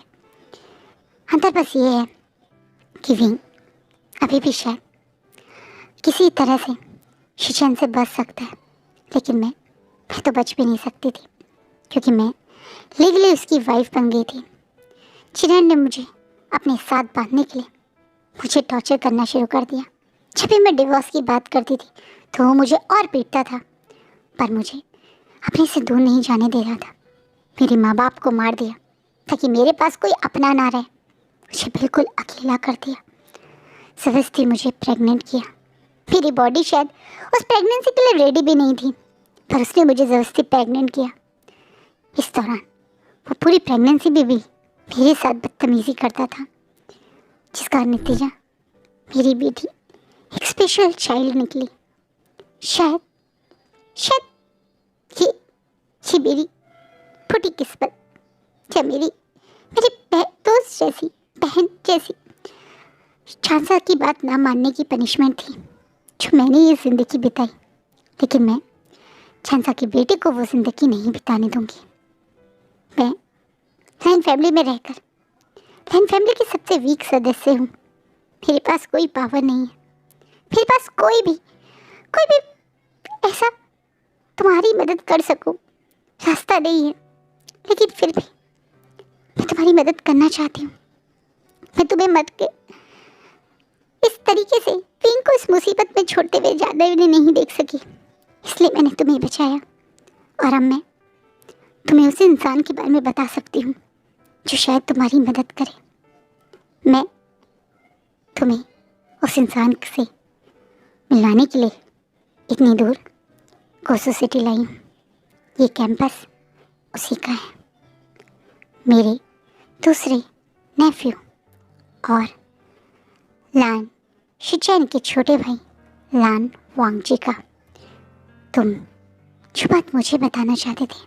Speaker 1: अंतर बस ये है कि विंग अभी भी शायद किसी तरह से शिचैन से बच सकता है, लेकिन मैं तो बच भी नहीं सकती थी, क्योंकि मैं लीगली उसकी वाइफ बन गई थी। चिरेन ने मुझे अपने साथ बांधने के लिए मुझे टॉर्चर करना शुरू कर दिया। जब भी मैं डिवोर्स की बात करती थी तो वो मुझे और पीटता था, पर मुझे अपने से दूर नहीं जाने दे रहा था। मेरे माँ बाप को मार दिया ताकि मेरे पास कोई अपना ना रहे, मुझे बिल्कुल अकेला कर दिया। ज़बरदस्ती मुझे प्रेग्नेंट किया। मेरी बॉडी शायद उस प्रेगनेंसी के लिए रेडी भी नहीं थी, पर उसने मुझे ज़बरदस्ती प्रेग्नेंट किया। इस दौरान वो पूरी प्रेगनेंसी में भी मेरे साथ बदतमीज़ी करता था, जिसका नतीजा मेरी बेटी एक स्पेशल चाइल्ड निकली। शायद ये मेरी फूटी किस्मत, या मेरी दोस्त जैसी, बहन जैसी चांसा की बात ना मानने की पनिशमेंट थी जो मैंने ये ज़िंदगी बिताई। लेकिन मैं चांसा की बेटी को वो ज़िंदगी नहीं बिताने दूंगी। मैं लैन फैमिली में रहकर लैन फैमिली की सबसे वीक सदस्य हूँ। मेरे पास कोई पावर नहीं है, मेरे पास कोई भी ऐसा तुम्हारी मदद कर सकूं रास्ता नहीं है। लेकिन फिर भी मैं तुम्हारी मदद करना चाहती हूँ। मैं तुम्हें मत के इस तरीके से विंग को इस मुसीबत में छोड़ते हुए ज़्यादा भी नहीं देख सकी, इसलिए मैंने तुम्हें बचाया। और अब मैं तुम्हें उस इंसान के बारे में बता सकती हूँ जो शायद तुम्हारी मदद करे। मैं तुम्हें उस इंसान से मिलवाने के लिए इतनी दूर कोसो सिटी लाई हूँ। ये कैंपस उसी का है। मेरे दूसरे नेफ्यू और लान शिचैन के छोटे भाई लान वांगजी का। तुम जो बात मुझे बताना चाहते थे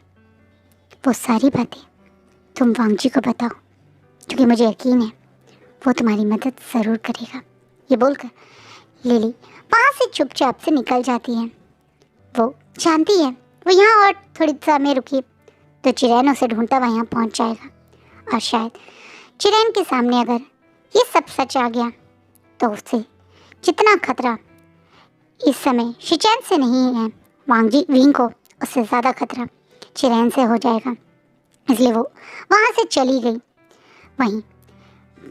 Speaker 1: वो सारी बातें तुम वांगजी को बताओ, क्योंकि मुझे यकीन है वो तुम्हारी मदद ज़रूर करेगा। ये बोलकर लिली वहाँ से चुपचाप से निकल जाती है। वो जानती है वो यहाँ और थोड़ी समय रुकी तो चिरेन उसे ढूंढता हुआ यहाँ पहुँच जाएगा, और शायद चिरेन के सामने अगर ये सब सच आ गया तो उससे जितना खतरा इस समय शिचैन से नहीं है वांगजी विंग को, उससे ज़्यादा खतरा चिरेन से हो जाएगा। इसलिए वो वहाँ से चली गई। वहीं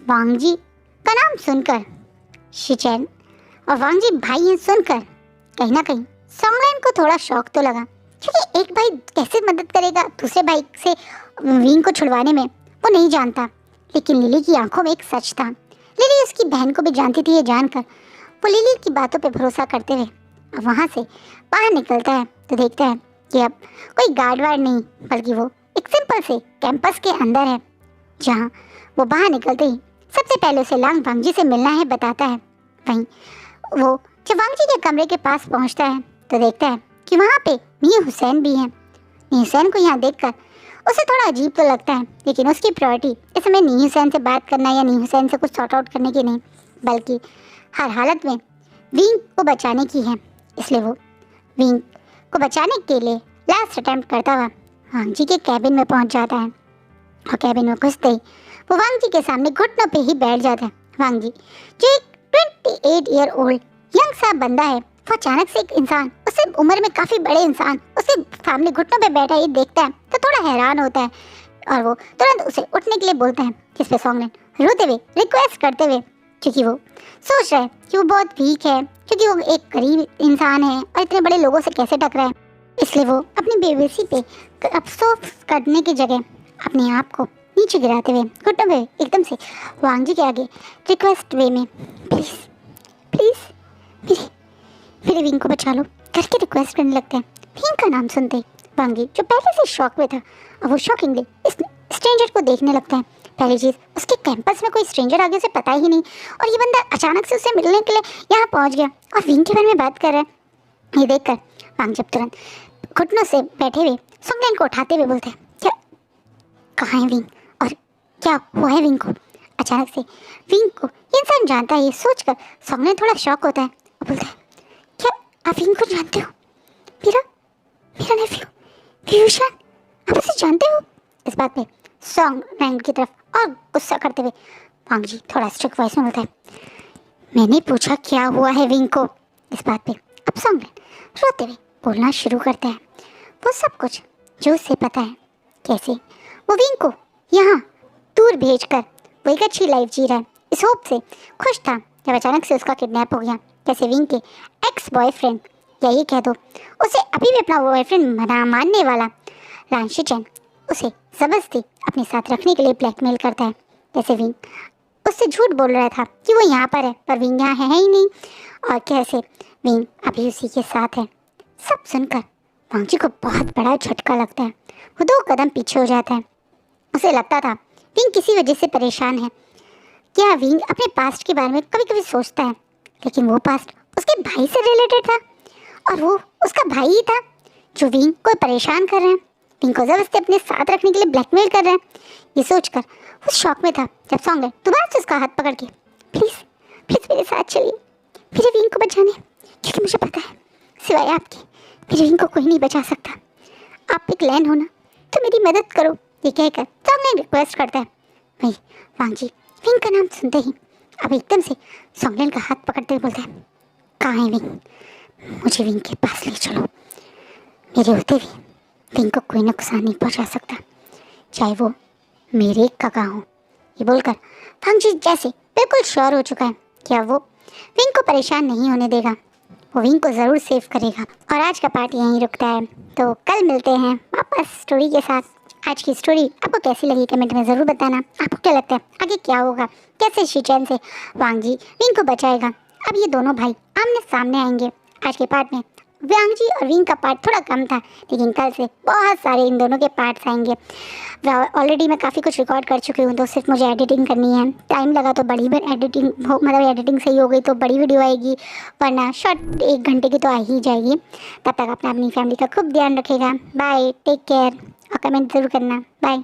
Speaker 1: वांगजी का नाम सुनकर शिचैन और वांगजी भाई हैं सुनकर कहीं ना कहीं सॉन्गलैन विंग को थोड़ा शौक तो लगा, क्योंकि एक भाई कैसे मदद करेगा दूसरे भाई से विंग को छुड़वाने में, वो नहीं जानता। लेकिन लिली की आंखों में एक सच था। लिली उसकी बहन को भी जानती थी। ये जानकर वो लिली की बातों पे भरोसा करते हुए अब वहाँ से बाहर निकलता है तो देखता है कि अब कोई गार्ड वार्ड नहीं, बल्कि वो एक सिंपल से कैंपस के अंदर है, जहाँ वो बाहर निकलते ही सबसे पहले उसे लांग वांगजी से मिलना है बताता है। वहीं वो जब वांगजी के कमरे के पास पहुँचता है तो देखता है कि वहाँ पे मियां हुसैन भी हैं। मियां हुसैन को यहाँ देखकर उसे थोड़ा अजीब तो लगता है, लेकिन उसकी प्रायोरिटी इस समय नी हुसैन से बात करना या नी हुसैन से कुछ सॉर्ट आउट करने की नहीं, बल्कि हर हालत में विंग को बचाने की है। इसलिए वो विंग को बचाने के लिए लास्ट अटेम्प्ट करता हुआ वांगजी के कैबिन में पहुंच जाता है। और कैबिन में घुसते ही वो वांगजी के सामने घुटनों पे ही बैठ जाता है। वांगजी जो एक 28 ईयर ओल्ड यंग सा बंदा है, वो अचानक से एक इंसान, उससे उम्र में काफ़ी बड़े इंसान उसके सामने घुटनों पे बैठा ही देखता है तो थोड़ा हैरान होता है। और वो तुरंत उसे उठने के लिए बोलता है, जिस पे सॉन्गलैंड रोते हुए रिक्वेस्ट करते हुए, क्योंकि वो सोच रहा है कि वो बहुत वीक है, क्योंकि वो एक गरीब इंसान है और इतने बड़े लोगों से कैसे टकरा है। इसलिए वो अपनी बेबसी पे अफसोस करने की जगह अपने आप को नीचे गिराते हुए घुटनों पे एकदम से वांगजी के आगे रिक्वेस्ट वे में, प्लीज़ प्लीज़ मेरे विंग को बचा लो करके रिक्वेस्ट करने लगते हैं। विंग का नाम सुनते ही वांगजी, जो पहले से शॉक में था, अब वो शॉकिंगली इस स्ट्रेंजर को देखने लगता है। पहली चीज़, उसके कैंपस में कोई स्ट्रेंजर आगे उसे पता ही नहीं, और ये बंदा अचानक से उससे मिलने के लिए यहाँ पहुँच गया और विंग के बारे में बात कर रहा है। ये देखकर वांगजी तुरंत घुटनों से बैठे हुए सॉन्गलैंड को उठाते हुए बोलते हैं, क्या कहाँ है विंग और क्या हुआ है विंग को। अचानक से विंग को ये इंसान जानता है, ये सोचकर सॉन्गलैंड थोड़ा शॉक होता है और बोलता है, क्या आप विंग को जानते हो? मेरा नेफ्यू पीयूषन, आप उसे जानते हो? इस बात पे सॉन्गलैंड की तरफ और गुस्सा करते हुए वांगजी थोड़ा स्ट्रिक्ट वॉइस में बोलता है, मैंने पूछा क्या हुआ है विंग को। इस बात पे अब सॉन्गलैंड रोते हुए बोलना शुरू करता है वो सब कुछ जो उसे पता है, कैसे वो विंग को यहाँ दूर भेजकर वो एक अच्छी लाइफ जी रहा है, इस होप से खुश था, जब अचानक से उसका किडनैप हो गया। कैसे विंग के एक्स बॉयफ्रेंड, या ये कह दो उसे अभी भी अपना बॉयफ्रेंड मानने वाला रांशी चैन उसे ज़बरदस्ती अपने साथ रखने के लिए ब्लैकमेल करता है। जैसे विंग उससे झूठ बोल रहा था कि वो यहाँ पर है, पर विंग यहाँ है ही नहीं, और कैसे विंग अभी उसी के साथ है। सब सुनकर वांगजी को बहुत बड़ा झटका लगता है। वो 2 कदम पीछे हो जाता है। उसे लगता था विंग किसी वजह से परेशान है। क्या विंग अपने पास्ट के बारे में कभी कभी सोचता है, लेकिन वो पास्ट उसके भाई से रिलेटेड था, और वो उसका भाई ही था जो विंग को परेशान कर रहा है, विंग को ज़बरदस्ती अपने साथ रखने के लिए ब्लैकमेल कर रहा है। ये सोचकर वो शॉक में था, जब सॉन्गलैंड दोबारा से उसका हाथ पकड़ के, प्लीज़ मेरे साथ चलिए मेरे विंग को बचाने, क्योंकि मुझे पता है सिवाय आपके मेरे विंग को कोई नहीं बचा सकता। आप एक लैन हो ना, तो मेरी मदद करो। ये कहकर सॉन्गलैंड रिक्वेस्ट करता है। वही वांगजी विंग का नाम सुनते ही अब एकदम से सॉन्गलैंड का हाथ पकड़ते हुए बोलता है, कहाँ है विंग? मुझे विंग के पास ले चलो। मेरे होते भी विंग को कोई नुकसान नहीं पहुंचा सकता, चाहे वो मेरे काका हो। ये बोलकर वांगजी जैसे बिल्कुल श्योर हो चुका है कि अब वो विंग को परेशान नहीं होने देगा, वो विंग को ज़रूर सेव करेगा। और आज का पार्ट यहीं रुकता है, तो कल मिलते हैं वापस स्टोरी के साथ। आज की स्टोरी आपको कैसी लगी कमेंट में ज़रूर बताना। आपको क्या लगता है आगे क्या होगा, कैसे शीचैन से वांगजी विंग को बचाएगा। अब ये दोनों भाई आमने सामने आएंगे। आज के पार्ट में वांगजी और विंग का पार्ट थोड़ा कम था, लेकिन कल से बहुत सारे इन दोनों के पार्ट्स आएंगे। ऑलरेडी मैं काफ़ी कुछ रिकॉर्ड कर चुकी हूँ, तो सिर्फ मुझे एडिटिंग करनी है। टाइम लगा तो बड़ी एडिटिंग हो, मतलब एडिटिंग सही हो गई तो बड़ी वीडियो आएगी, वरना शॉर्ट 1 घंटे की तो आ ही जाएगी। तब तक अपना अपनी फैमिली का खूब ध्यान रखेगा। बाय, टेक केयर, और कमेंट ज़रूर करना। बाय।